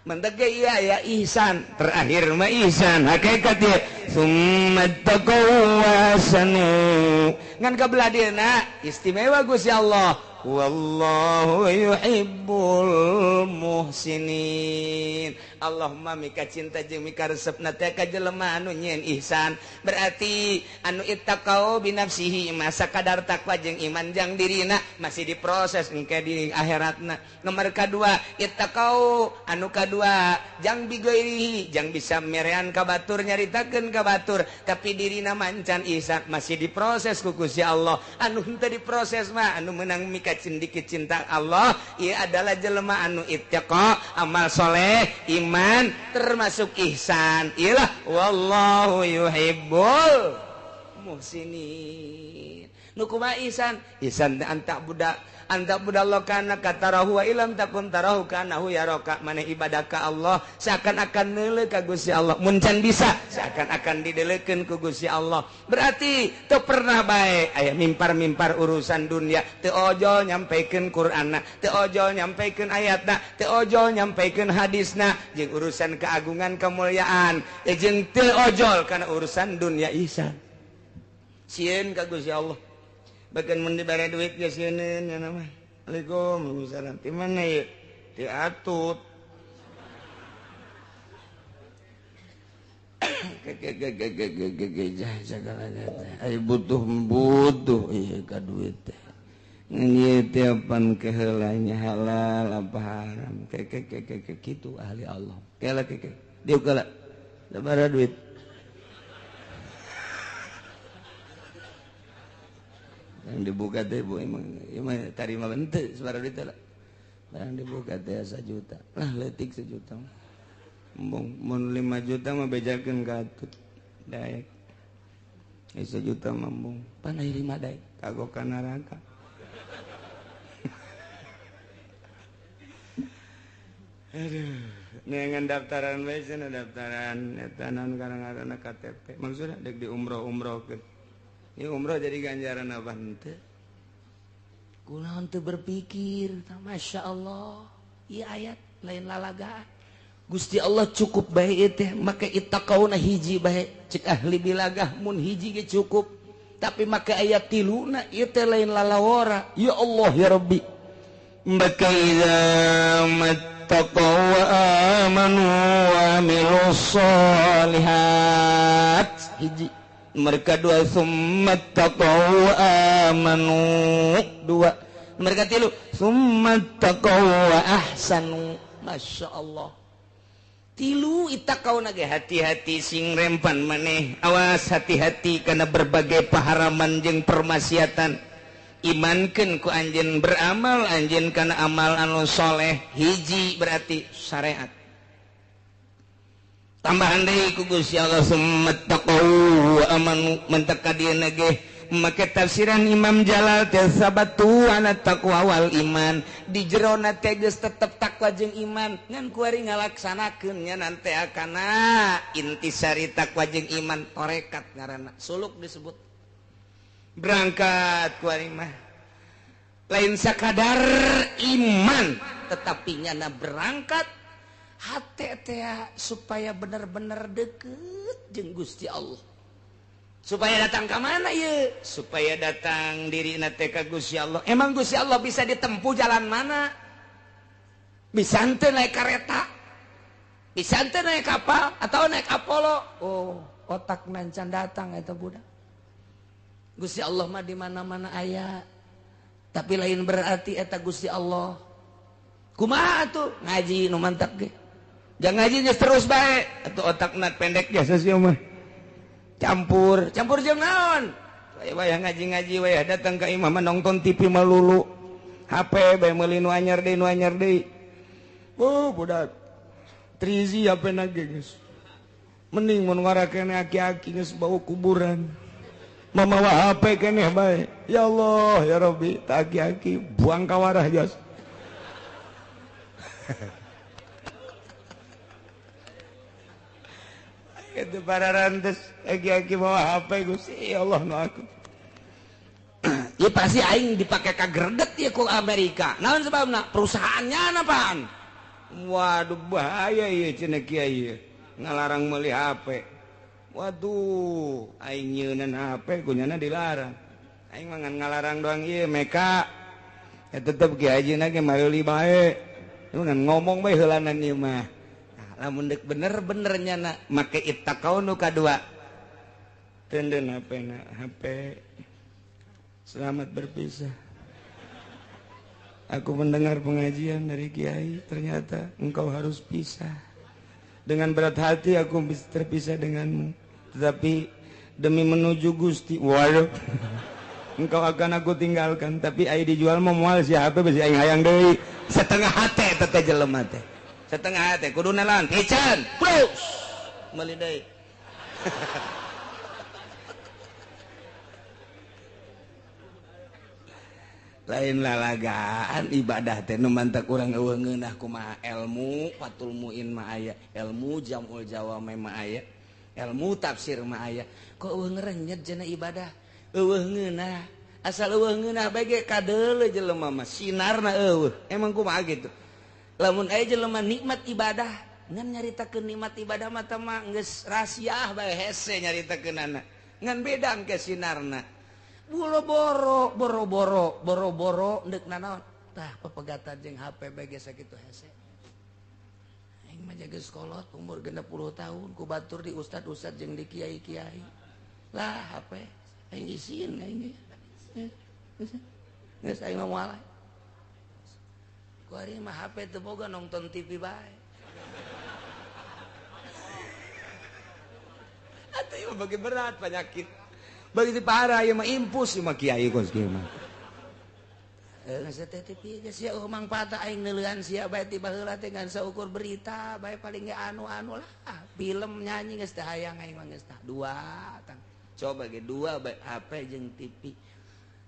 mantak ge ieu aya ihsan terakhir mah ihsan hakikat ye summa taqaw ahsanu ngan kabelah dieuna istimewa Gusti Allah wallahu yuhibbul muhsinin Allahumma mika cinta jeung mika resepna teh ka jelema anu nyieun ihsan berarti anu ittaqau binafsihi masa kadar takwa jeung iman jang dirina masih diproses engke di akhiratna nomor kadua ittaqau anu kadua jang bigoirihi jang bisa merean ka batur nyaritakeun ka batur tapi dirina mancan ihsan masih diproses ku Gusti Allah anu henteu diproses mah anu meunang mika dikit cinta Allah ia adalah jelema anu ittaqa amal soleh iman termasuk ihsan ialah wallahu yuhibbul muhsinin nu kumaha ihsan ihsan anta budak budallokana katarahu wa ilam takun tarahu kanahu yaraka maneh ibadah ka Allah seakan-akan neuleuh ka Gusti Allah mun can bisa seakan-akan dideleukeun ku Gusti Allah berarti teu pernah bae aya mimpar-mimpar urusan dunia teu ojol nyampaikeun Qur'anna teu ojol nyampaikeun ayatna teu ojol nyampaikeun hadisna jeung urusan keagungan kemuliaan jeung teu ojol kana urusan dunia ihsan sieun ka Gusti Allah bagian mun dibere duit geus sieun nya mah. Waalaikumsalam. Di mana ye? Di atut. Ai butuh ieu ka duit teh. Ngan teh pan keheulanya halal apa haram. Kitu ahli Allah. Kela dieu kala. Sabaraha duit? Yang dibuka teh bu emang tarima bente suara duit lah barang dibuka teh 1 juta lah letik 1 juta mun 5 juta mah bejakeun ka atut daek 1 juta mambung panai 5 daek kagok ka neraka aduh nengan daftaran we cenah daftaran eta naon kadang-kadang KTP maksudna dek di umroh-umrohkeun ini umroh jadi ganjaran apa henteu? Kunaon teu berpikir, masya Allah, ieu ayat lain lalagaan. Gusti Allah cukup bae ieu teh, make ittaqauna hiji bae, cek ahli bilagah mun hiji ge cukup. Tapi make ayat 3na ieu teh lain lalawara. Ya Allah ya Rabbi. Maka idza mattaqaw wa amanu wa amilus sholihat hiji mereka 2 summat taqaw amanu 2 mereka 3 summat taqaw ahsanu masya Allah tilu ita kau nage hati-hati sing rempan maneh awas hati-hati karena berbagai paharaman jeung permaksiatan imankeun ku anjeun beramal anjeun kana amal anu soleh hiji berarti syariat tambahan deui ku Gusti Allah summa taqaw wa amanu mentaka dieu nage make tafsiran Imam Jalal teh sabatu ana taqwa wal iman di jerona teh geus tetep takwa jeung iman ngan kuari ngalaksanakeun nya nante akana intisari takwa jeung iman torekat ngaranna suluk disebut berangkat kuari mah lain sakadar iman tetapi nyana berangkat hate teh supaya bener-bener deket jeung Gusti Allah. Supaya datang ke mana ya? Supaya datang diri nate ka Gusti Allah. Emang Gusti Allah bisa ditempuh jalan mana? Bisa ente naik kereta, bisa ente naik kapal atau naik Apollo. Oh, otak nancan datang eta budak. Gusti Allah mah di mana-mana aya. Tapi lain berarti eta Gusti Allah. Kumaha tuh ngaji nu mantap ge. Jangan ngaji terus bae atuh otakna pendek jasa sia mah. Campur jeung naon wayah ngaji wayah datang ke imam nonton TV melulu HP bae meuli nu anyar deui oh budak 3G HP nage geus mending mun ngarakene aki-aki geus bau kuburan mamawa HP keneh bae ya Allah ya Rabbi tak aki-aki buang ka warah jas itu para rantes aki-aki bawa HP Gusti ya Allah nu aku ieu pasti aing dipake ka greget ieu ku Amerika naon sebabna perusahaannya napaan waduh bahaya ieu cenah kieu ngalarang meuli HP waduh aing nyeunan HP kunyana dilarang aing mah ngan ngalarang doang ieu meka tetep ki ajina ge meuli bae ngan ngomong bae heulanan ieu mah lamun dek bener-bener nyana make ittaqau nu kadua teuneun HP selamat berpisah aku mendengar pengajian dari kiai ternyata engkau harus pisah dengan berat hati aku terpisah denganmu tetapi demi menuju Gusti waduh engkau akan aku tinggalkan tapi ai dijual mah moal si HP bisi aing hayang deui setengah hate teh jelema teh setengah hati kudu nalan pican plus meuli deui lain lalagaan ibadah teh nu mantak urang eueuh ngeunah kumaha ilmu fatul muin mah aya ilmu jamul jawame mah aya ilmu tafsir mah aya kok eueuh ngerenyet cenah ibadah eueuh ngeunah asal eueuh ngeunah bae ge kadeuleu jelema mah sinarna eueuh emang kumaha gitu lamun aya jelema nikmat ibadah ngan nyaritakeun nikmat ibadah mah teh mah geus rahasia bae hese nyaritakeunana ngan beda engke sinarna boro-boro deuk nanaon tah pepegatan jeung HP bae ge sakitu hese aing mah geus kolot umur 60 tahun ku batur di ustad-ustad jeung di kiai-kiai lah HP aing isin aing geus aing mah moal kuari mah HP teu boga nonton TV bae. Atuh ieu bagi berat penyakit. Bagi parah ieu mah impus ieu mah kiai kos kieu mah. Geus teh TV geus sia mangpaat aing neuleuhan sia bae ti baheula teh ngan saukur berita bae paling ge anu-anu lah. Film nyanyi geus teh hayang aing mah geus tah dua tang. Coba ge dua bae HP jeung TV.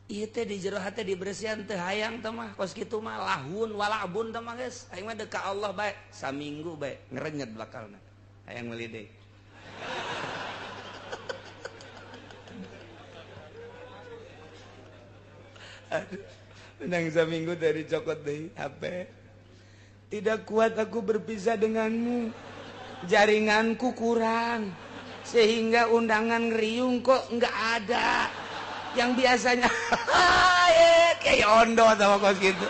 Ieu teh di jero hate diberesihan teu hayang teh mah kos kitu mah lahun walabun teh mah geus aing mah deuk ka Allah bae saminggu bae ngerenyet bakalna hayang meuli deui aduh menang saminggu dari cokot deui HP tidak kuat aku berpisah denganmu jaringanku kurang sehingga undangan ngeriung kok enggak ada yang biasanya kayak ondo sama kos gitu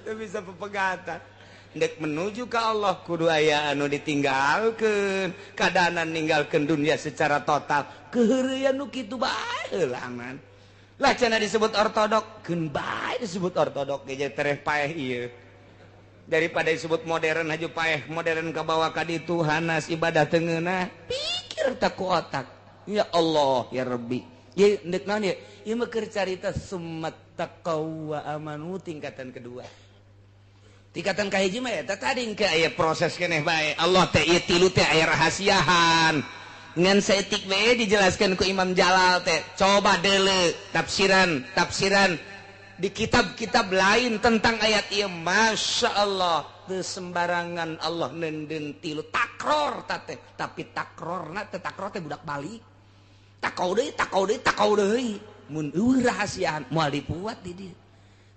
itu bisa pepegatan dek menuju ke Allah kudu aya anu ditinggalkeun kadanan ninggalkeun dunia secara total keheureuyan nu kitu bae heulangan lah cenah disebut ortodok keun bae disebut ortodok ge tereh paeh ieu daripada disebut modern haju paeh modern kabawa ka ditu hanas ibadah teu ngeunah pikir tak ku otak ya Allah ya Rabbi ye endek naon ye ieu mah keur carita summat taqaw wa amanu tingkatan kedua tingkatan kahiji mah eta tadi engke aya proses keneh bae Allah teh ieu tilu teh aya rahasiahan ngan saeutik we dijelaskeun ku Imam Jalal teh coba deuleu tafsiran di kitab-kitab lain tentang ayat ieu Masya Allah teu sembarangan Allah nenden tilu takror teh tapi takrorna teh takror teh budak balik takau deui mun eueuh rahasiaan moal dipuat di dieu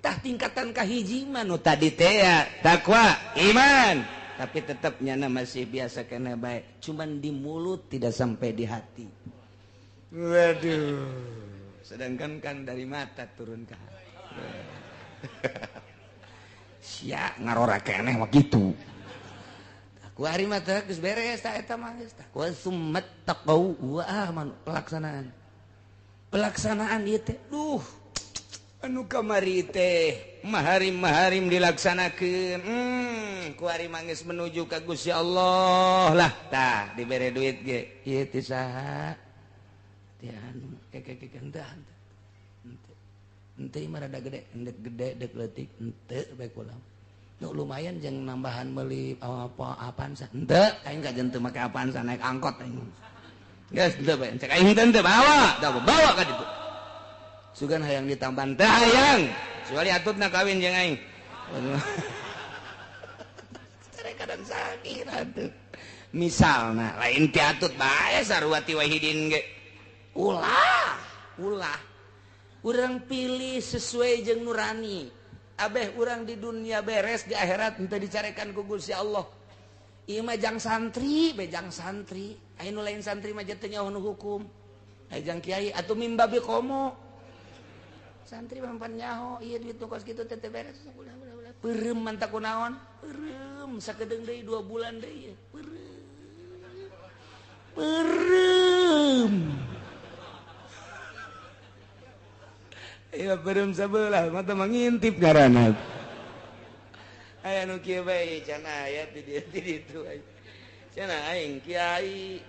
tah tingkatan kahiji mah nu tadi teh ya takwa iman tapi tetap nyana masih biasa kena baik cuman di mulut tidak sampai di hati waduh sedangkan kan dari mata turun ke hati sia ngarora keneh mah kitu aku hari mah teh geus beres ta eta mah geus tah wa summat taqaw wa aman pelaksanaan ieu teh duh anu kamari teh maharim dilaksanakeun ku ari mah geus menuju ka Gusti Allah lah tah dibere duit ge ieu teh saha teh anu henteu ente mah rada gede dek leutik ente bae kulam nu lumayan jeung nambahan meuli apaan sa ente aing kajen teu make apaan sa naik angkot aing geus teu bae cek aing teu bawa ka ditu sugan hayang ditamban teh hayang kecuali atutna kawin jeung aing tarekan sakit atuh misalna lain ti atut bae sarwati wahidin ge ulah urang pilih sesuai jeung nurani abeh urang di dunia beres di akhirat henteu dicarekan ku Gusti Allah ieu mah jang santri anu lain santri mah teu nyaho nu hukum aya jang kiai atuh mimba bi komo santri mah pan nyaho ieu duit nu kos kitu teh beres ulah peureum manta kunaon peureum sakedeung deui 2 bulan deui peureum iya berem sabelah mata mangintip ngaranna aya nu kieu bae can aya di ditu can aing kiai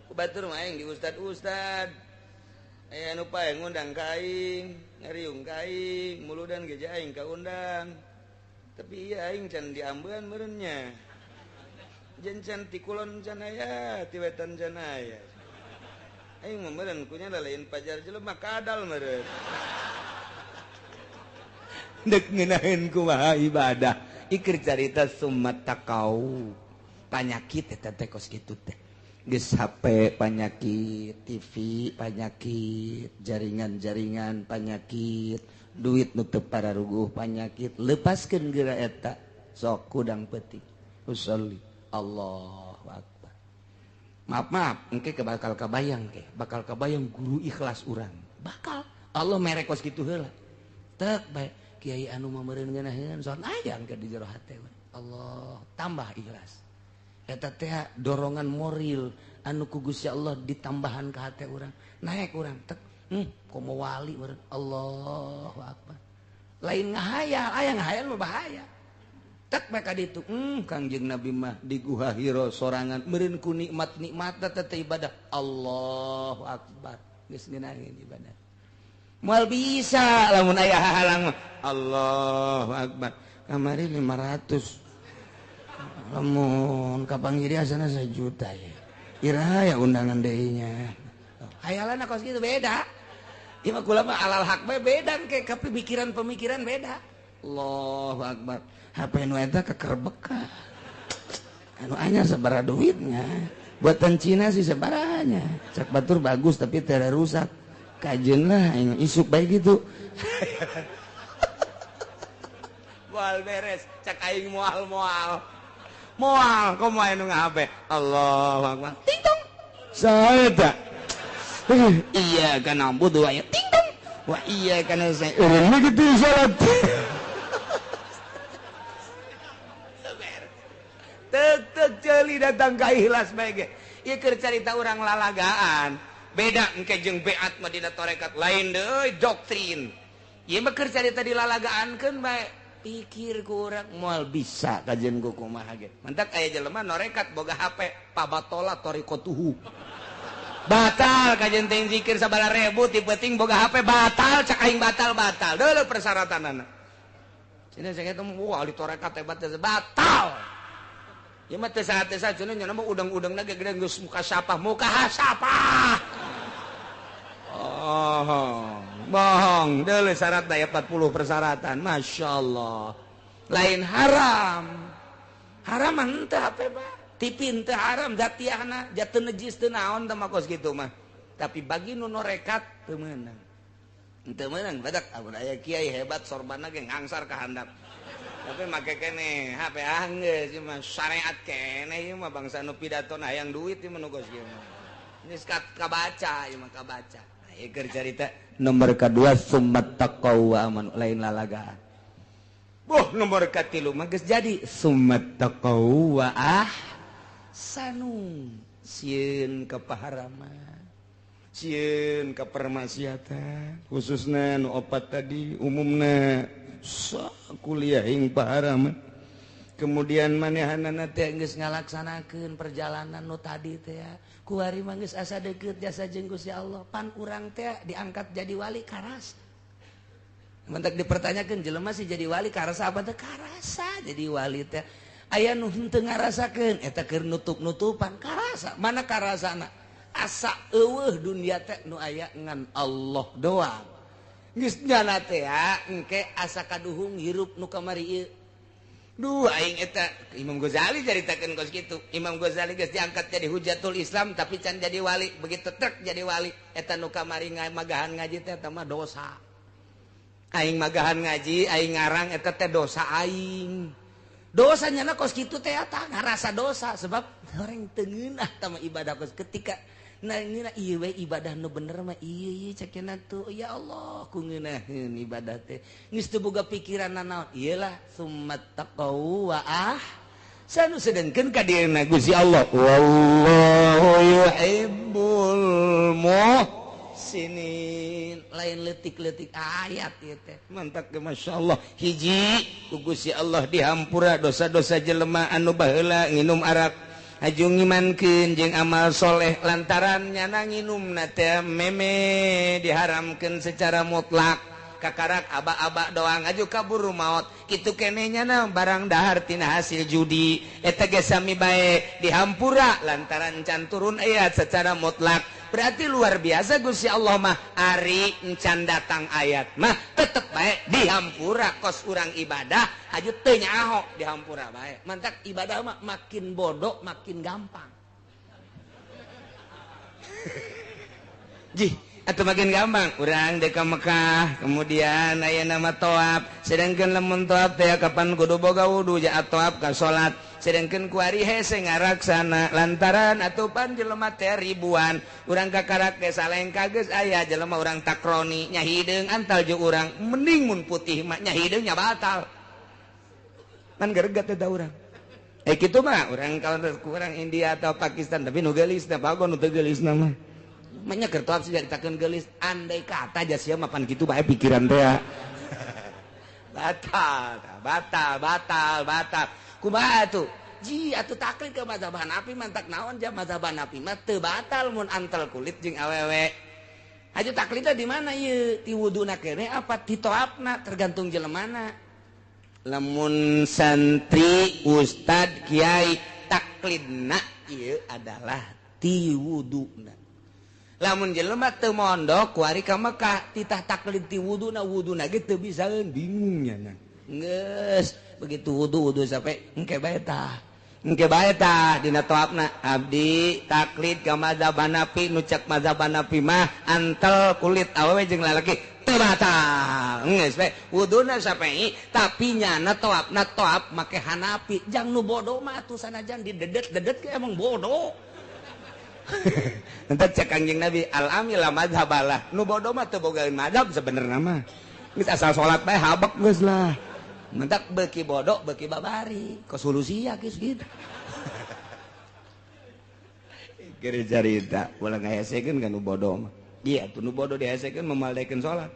ku batur mah aing di ustad aya nu pae ngundang ka aing ngariung ka aing muludan geus aing kaundang tapi ieu aing can diambeun meureunnya jen can ti kulon can aya ti wetan can aya aing mah meureun kunya lain pajar jelema kadal meureun dek ngeunaheun kumaha ibadah ikir carita summat taqaw panyakit eta teh kos kitu teh geus HP panyakit TV panyakit jaringan panyakit duit nu teu pararuguh panyakit lepaskeun geura eta sok kudang peuting usolli Allahu akbar maaf engke bakal kabayang guru ikhlas urang bakal Allah mere kos kitu heula tek bae kiai anu mameureun ngeunaheun soal ayang ke di jero hate Allah tambah ikhlas eta teh dorongan moral anu ku Gusti Allah ditambahan ka hate urang naek urang tek komo wali meureun Allahu akbar lain ngahayal aya ngahayal mah bahaya tek bae ka ditu Kangjeng Nabi mah di Guha Hira sorangan meureun ku nikmat-nikmatna teh ibadah Allahu akbar geus ngeunaheun ibadah moal bisa lamun aya halang Allahu akbar kamari 500 lamun kapanggiri asana 1 juta ya iraha ya undangan deui nya hayalanna kos kitu beda ieu mah kula mah alal haq bae beda ke pemikiran beda Allahu akbar HP nu eta kekerbek anu anyar sabaraha duitnya buatan Cina sih sabarahanya cak batur bagus tapi teu rusak kajeun lah isuk bae gitu moal beres cak aing moal komo anu ngahape Allahu akbar ting tong saha eta iya kan ambu doanya ting tong wah iya kan saya urang mah kitu salat tek ceuli datang ka ikhlas bae ge ieu keur carita urang lalagaan beda engke jeung beat mah dina tarekat lain deui doktrin ieu mah keur carita dilalagaankeun bae pikir kurang moal bisa kajian ku kumaha ge mentak aya jelema norekat boga HP pabatola torikotuhu batal kajian teh zikir sabala ribu ti penting boga HP batal cak aing batal deuleu persyaratanana cenah saya teh wah ali torekat hebat batal ieu mah teu saha-teu saha cenah nya mah udang-udangna ge gede geus muka hasapah oh bohong dulu syarat daya 40 persyaratan Masya Allah lain haram ente apa ba tipi ente haram jatiahna jatuh nejis teu naon teh makos gitu mah tapi bagi nu norekat teu meunang teu meunang badak amun aya kiai hebat sorbana ge ngangsar ka handap tapi make kene HP geus ieu mah syariat kene ieu mah bangsa nu pidatona hayang duit ieu mah nu gos kieu mah ini kabaca ieu mah kabaca keur carita nomor kedua summat taqwa aman lain lalagaan nomor katilu mah geus jadi summat taqwa ahsanu sieun ka paharaman sieun ka permaksiatan khususna nu opat tadi umumna kuliah ing paharaman kemudian manehanana teh geus ngalaksanakeun perjalanan nu tadi teh kuari mah geus asa deukeut jasa jeung Gusti Allah pan urang teh diangkat jadi wali karas mentak dipertanyakeun jelema sih jadi wali karasa apa teh karasa jadi wali teh aya nu henteu ngarasakeun eta keur nutup-nutupan karasa mana karasana asa eueuh dunia teh nu aya ngan Allah doang geus nyana teh engke asa kaduhung hirup nu kamari ieu duh aing eta Imam Ghazali caritakeun kos kitu Imam Ghazali geus diangkat jadi hujatul Islam tapi can jadi wali begitu trek jadi wali eta nu kamari magahan ngaji teh eta mah dosa aing magahan ngaji aing ngarang eta teh dosa aing dosanya na kos kitu teh eta ngarasa dosa sebab orang teu ngeunah tah ibadah kos ketika nah ini ieu we ibadah nu bener mah ieu cekena tuh ya Allah ku ngeunaheun ibadah teh geus teu boga pikiran naon iyalah summat taqwa sanu sedengkeun ka dieuna Gusti Allah wallahu yuhibbul muhsinin lain leutik-leutik ayat ieu teh mantap ge masyaallah hiji ku Gusti Allah dihampura dosa-dosa jelema anu baheula nginum arak Hajung ngimankeun jeung amal soleh lantarannya nginumna teh meme diharamkeun secara mutlak kakarak aba-aba doang aju kaburu maut kitu kenehnya na barang dahar tina hasil judi eta ge sami bae dihampura lantaran can turun ayat secara mutlak berarti luar biasa Gusti Allah mah ari encan datang ayat mah tetep bae dihampura kos urang ibadah aju teu nyaho dihampura bae mantak ibadah mah makin bodoh makin gampang jih atau makin gampang urang deka Mekah kemudian aya nama toab sedangkeun lamun toab teh kapan kudu boga wudu jaat toab ka salat sedangkeun kuari hese ngaraksana lantaran atupan jelema teh ribuan urang kakarak ge salengka geus aya jelema urang takroni nya hideung antal jeung urang mending mun putih mah nya hideung nya batal kan geregat teh urang kitu mah urang kalau urang India atau Pakistan tapi nu geulis teh bagon nu teu geulisna mah makanya kertoab sih ditakkeun geulis andai kata jas sia mapan kitu bae pikiran teh batal kumaha atuh ji atuh taklid ke mazhab Hanafi mantak naon ja mazhab Hanafi mah teu batal mun antel kulit jeung awewe aju taklidna di mana ieu ti wuduna keneh apa ti toapna tergantung jelemana lamun santri ustad kiai taklidna ieu adalah ti wuduna lamun jelema teu mondok kuari ka Mekah titah taklid ti wuduna ge teu bisaeun bingung nya geus begitu wudu sampai engke bae tah dina toapna abdi taklid ka mazhab Hanafi nu cek mazhab Hanafi mah antel kulit awewe jeung lalaki teu batal geus bae wuduna Syafi'i tapi nyana toapna toap make Hanafi jang nu bodoh mah atuh sanajan didedet ge emang bodoh entar cek Kangjeng Nabi al-amila madhabalah nu bodoh mah teu bogaeun madhab sebenarnya mah geus asal salat bae habek geus lah mentak beuki bodoh beuki babari kos solusia geus gitu kira carita ulah ngahesekeun ka nu bodoh mah iya tuh nu bodoh dihesekeun memaldaikeun salat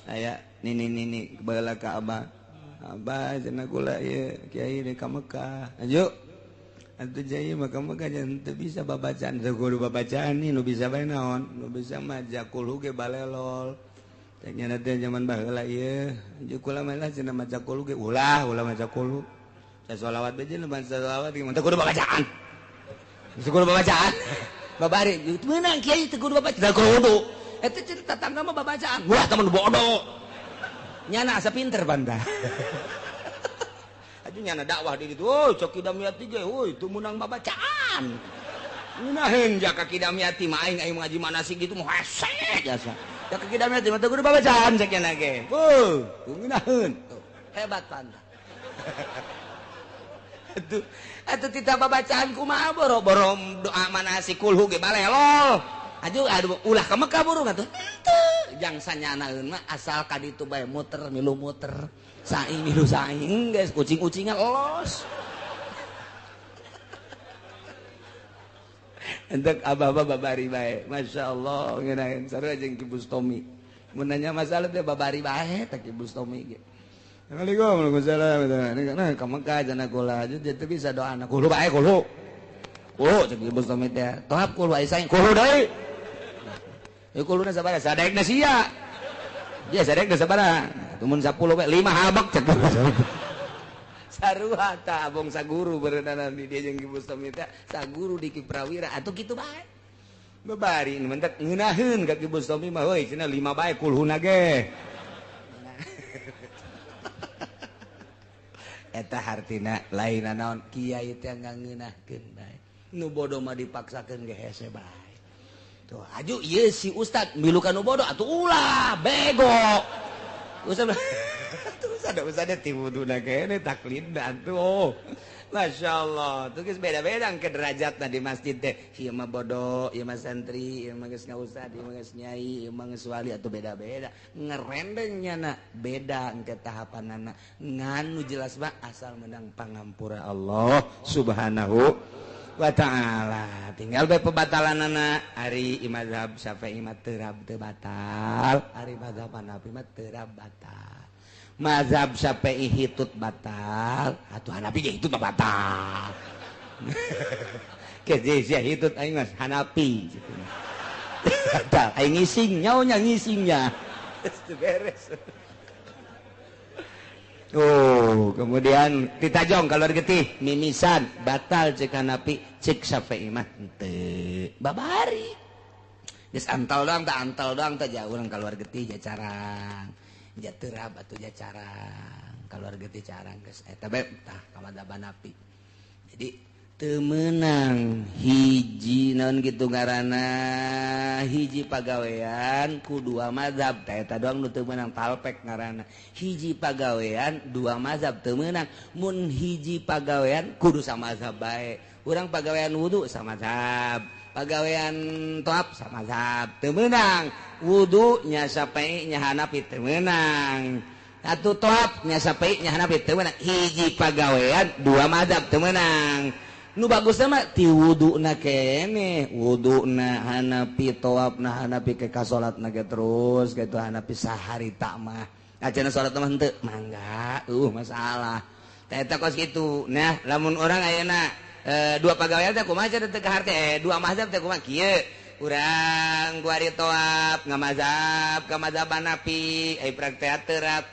aya nini bala ka abah cenah kula ieu kiai di ka Mekah ayo atuh jaya mah ka Mekah jangan teu bisa babacaan teu kudu babacaan nu bisa bae naon nu bisa mah jakul ge balelol cek nya teh zaman baheula ieu jeung kula mah lah cenah maca kulu ge ulah maca kulu salawat beje nu baca salawat ge teu kudu babacaan teu kudu babacaan babari meunang kiai teu kudu babacaan teu kudu eta cerita tetangga mah babacaan wah temen bodoh nyana asa pinter banda aduh nyana dakwah di ditu cok kidamiati ge teu meunang babacaan ngunaheun jaka kidamiati mah aing ngaji manasik gitu mah hese jasa jaka kidamiati mah teu kudu babacaan cek nyana ge ngunaheun hebat banda atuh tita babacaan kumaha boro-boro doa manasik kulhu ge balelol aduh ulah ka Mekah burung atuh jang sanyanaeun mah asal ka ditu bae muter milu muter saing milu saing geus kucing-kucingan los entek abah-abah babari bae masyaallah ngeunaheun sarua jeung Ki Bustomi mun nanya masalah teh babari bae teh Ki Bustomi ge Assalamualaikum warahmatullahi wabarakatuh ka Mekah cenah kula teu bisa doana kulo bae kulo cek Ki Bustomi teh tohap kulo aya saing kulo deui kuluna sabaraha sadekna sia dia sadekna sabaraha tumun 10 we 5 habak cek sarua ta abong saguru berenana di dia jeung Ki Bustomi teh saguru di Ki Prawira atuh kitu bae babari nu mentek ngeunaheun ka Ki Bustomi mah euy cenah 5 bae kulhuna ge eta hartina lainna naon kiai teh ngangeunahkeun bae nu bodoh mah dipaksakeun ge hese bae tuh aju ieu si ustad milu ka nu bodoh atuh ulah bego ustad tuh ustad ti wuduna kene taklidna atuh masyaallah tuh geus beda-beda ke derajatna di masjid teh ieu mah bodoh ieu mah santri ieu mah geus ngaustad ieu mah geus nyai ieu mah geus wali atuh beda-beda ngerendengnya na beda engke tahapanana nganu jelas mah asal menang pangampura Allah subhanahu wa ta'ala tinggal bae pebatalanana ari mazhab Syafi'i mah teu batal ari mazhab Hanafi mah teu batal mazhab Syafi'i hitut batal atuh Hanafi ge hitut batal ke sia hitut aing mah Hanafi batal aing ngising nyaonya ngisingnya teu beres kemudian ditajong kalau getih mimisan batal cek Hanafi cek Syafi'i mah henteu babari geus antal doang teh jauh urang kaluar getih jacarang jateurab atuh jacarang kaluar getih carang geus eta bae tah ka madzhab Hanafi jadi teu meunang hiji naon kitu ngaranna hiji pagawean ku dua mazhab tah eta doang nu teu meunang talpek ngaranna hiji pagawean dua mazhab teu meunang mun hiji pagawean kudu samazhab bae urang pagawean wudu samazhab pagawean toab samazhab teu meunang wudu nya Syafi'i nya Hanafi teu meunang atuh toab nya Syafi'i nya Hanafi teu meunang hiji pagawean dua mazhab teu meunang nu bagusna mah ti wuduna kene wuduna Hanafi toabna Hanafi ke ka salatna ge terus kitu Hanafi saharita mah acenah salat mah henteu mangga masalah tah eta kos kitu nah lamun urang ayeuna dua pagawean teh kumaha cenah teu kahar teh dua mazhab teh kumaha kieu urang ku ari toab ngamazhab ka mazhab Hanafi ai praktek terap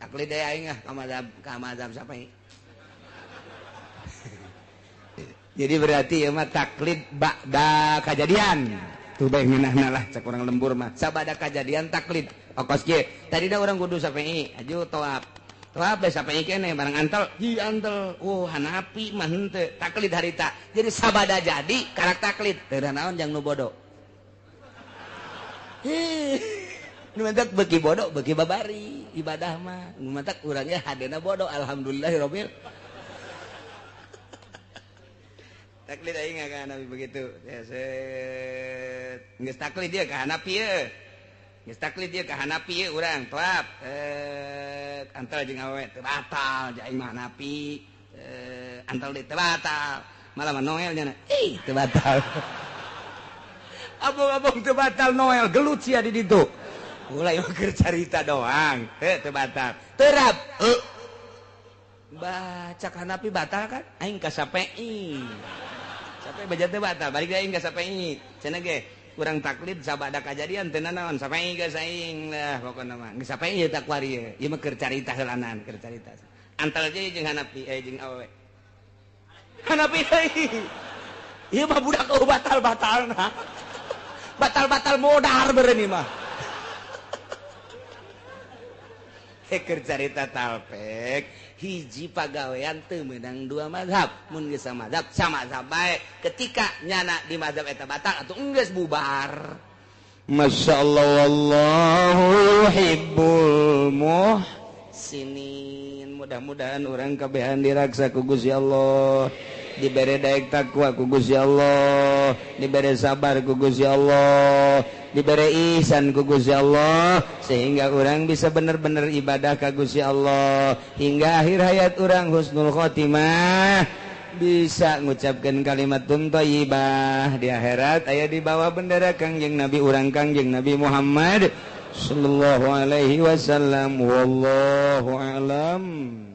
taklid aing ka mazhab Syafi'i jadi berarti ya mah taklid ba'da kejadian tuh bae ngeunahna lah cek urang lembur mah sabada kejadian taklid okos kieu tadi da urang kudu Syafi'i aju toab bae Syafi'i keneh barang antel antel Hanafi mah henteu taklid harita jadi sabada jadi karak taklid teu naon jang nu bodoh nu mentak beuki bodoh beuki babari ibadah mah nu mentak urangnya hadena bodoh alhamdulillahirabbil taklid aing ka Hanafi begitu geus taklid dia ka Hanafi ye geus taklid dia ka Hanafi ye urang toab antal jeung awewe teu batal jeung aing mah Hanafi antal teu batal malah mah Noel nya teu batal abong-abong teu batal Noel gelut sia di ditu mulai keur carita doang teu batal terap baca Hanafi batal kan aing ka Syafi'i sampai baca teu batal balik deui aing ka Syafi'i cenah ge kurang taklid sabada kajadian teu naon Syafi'i geus aing lah pokona mah geus Syafi'i tak kuari ieu mah keur carita heulanan keur carita antal je jeung Hanafi jeung awewe Hanafi deui ieu mah budak batal-batalna batal-batal modar bereuni mah keur carita talpek hiji pagawean teu meunang dua mazhab mun geus samazhab sama mazhab bae ketika nyana di mazhab eta batal atuh geus bubar masyaallah wallahu yuhibbul muhsinin mudah-mudahan urang kabehan diraksa ku Gusti Allah dibere daek takwa ku Gusti Allah dibere sabar ku Gusti Allah diberi ihsan ku Gusti Allah sehingga orang bisa benar-benar ibadah ka Gusti Allah hingga akhir hayat orang husnul khotimah bisa ngucapkan kalimatun thayyibah di akhirat aya di bawah bendera Kangjeng Nabi urang Kangjeng Nabi Muhammad sallallahu alaihi wasallam wallahu alam.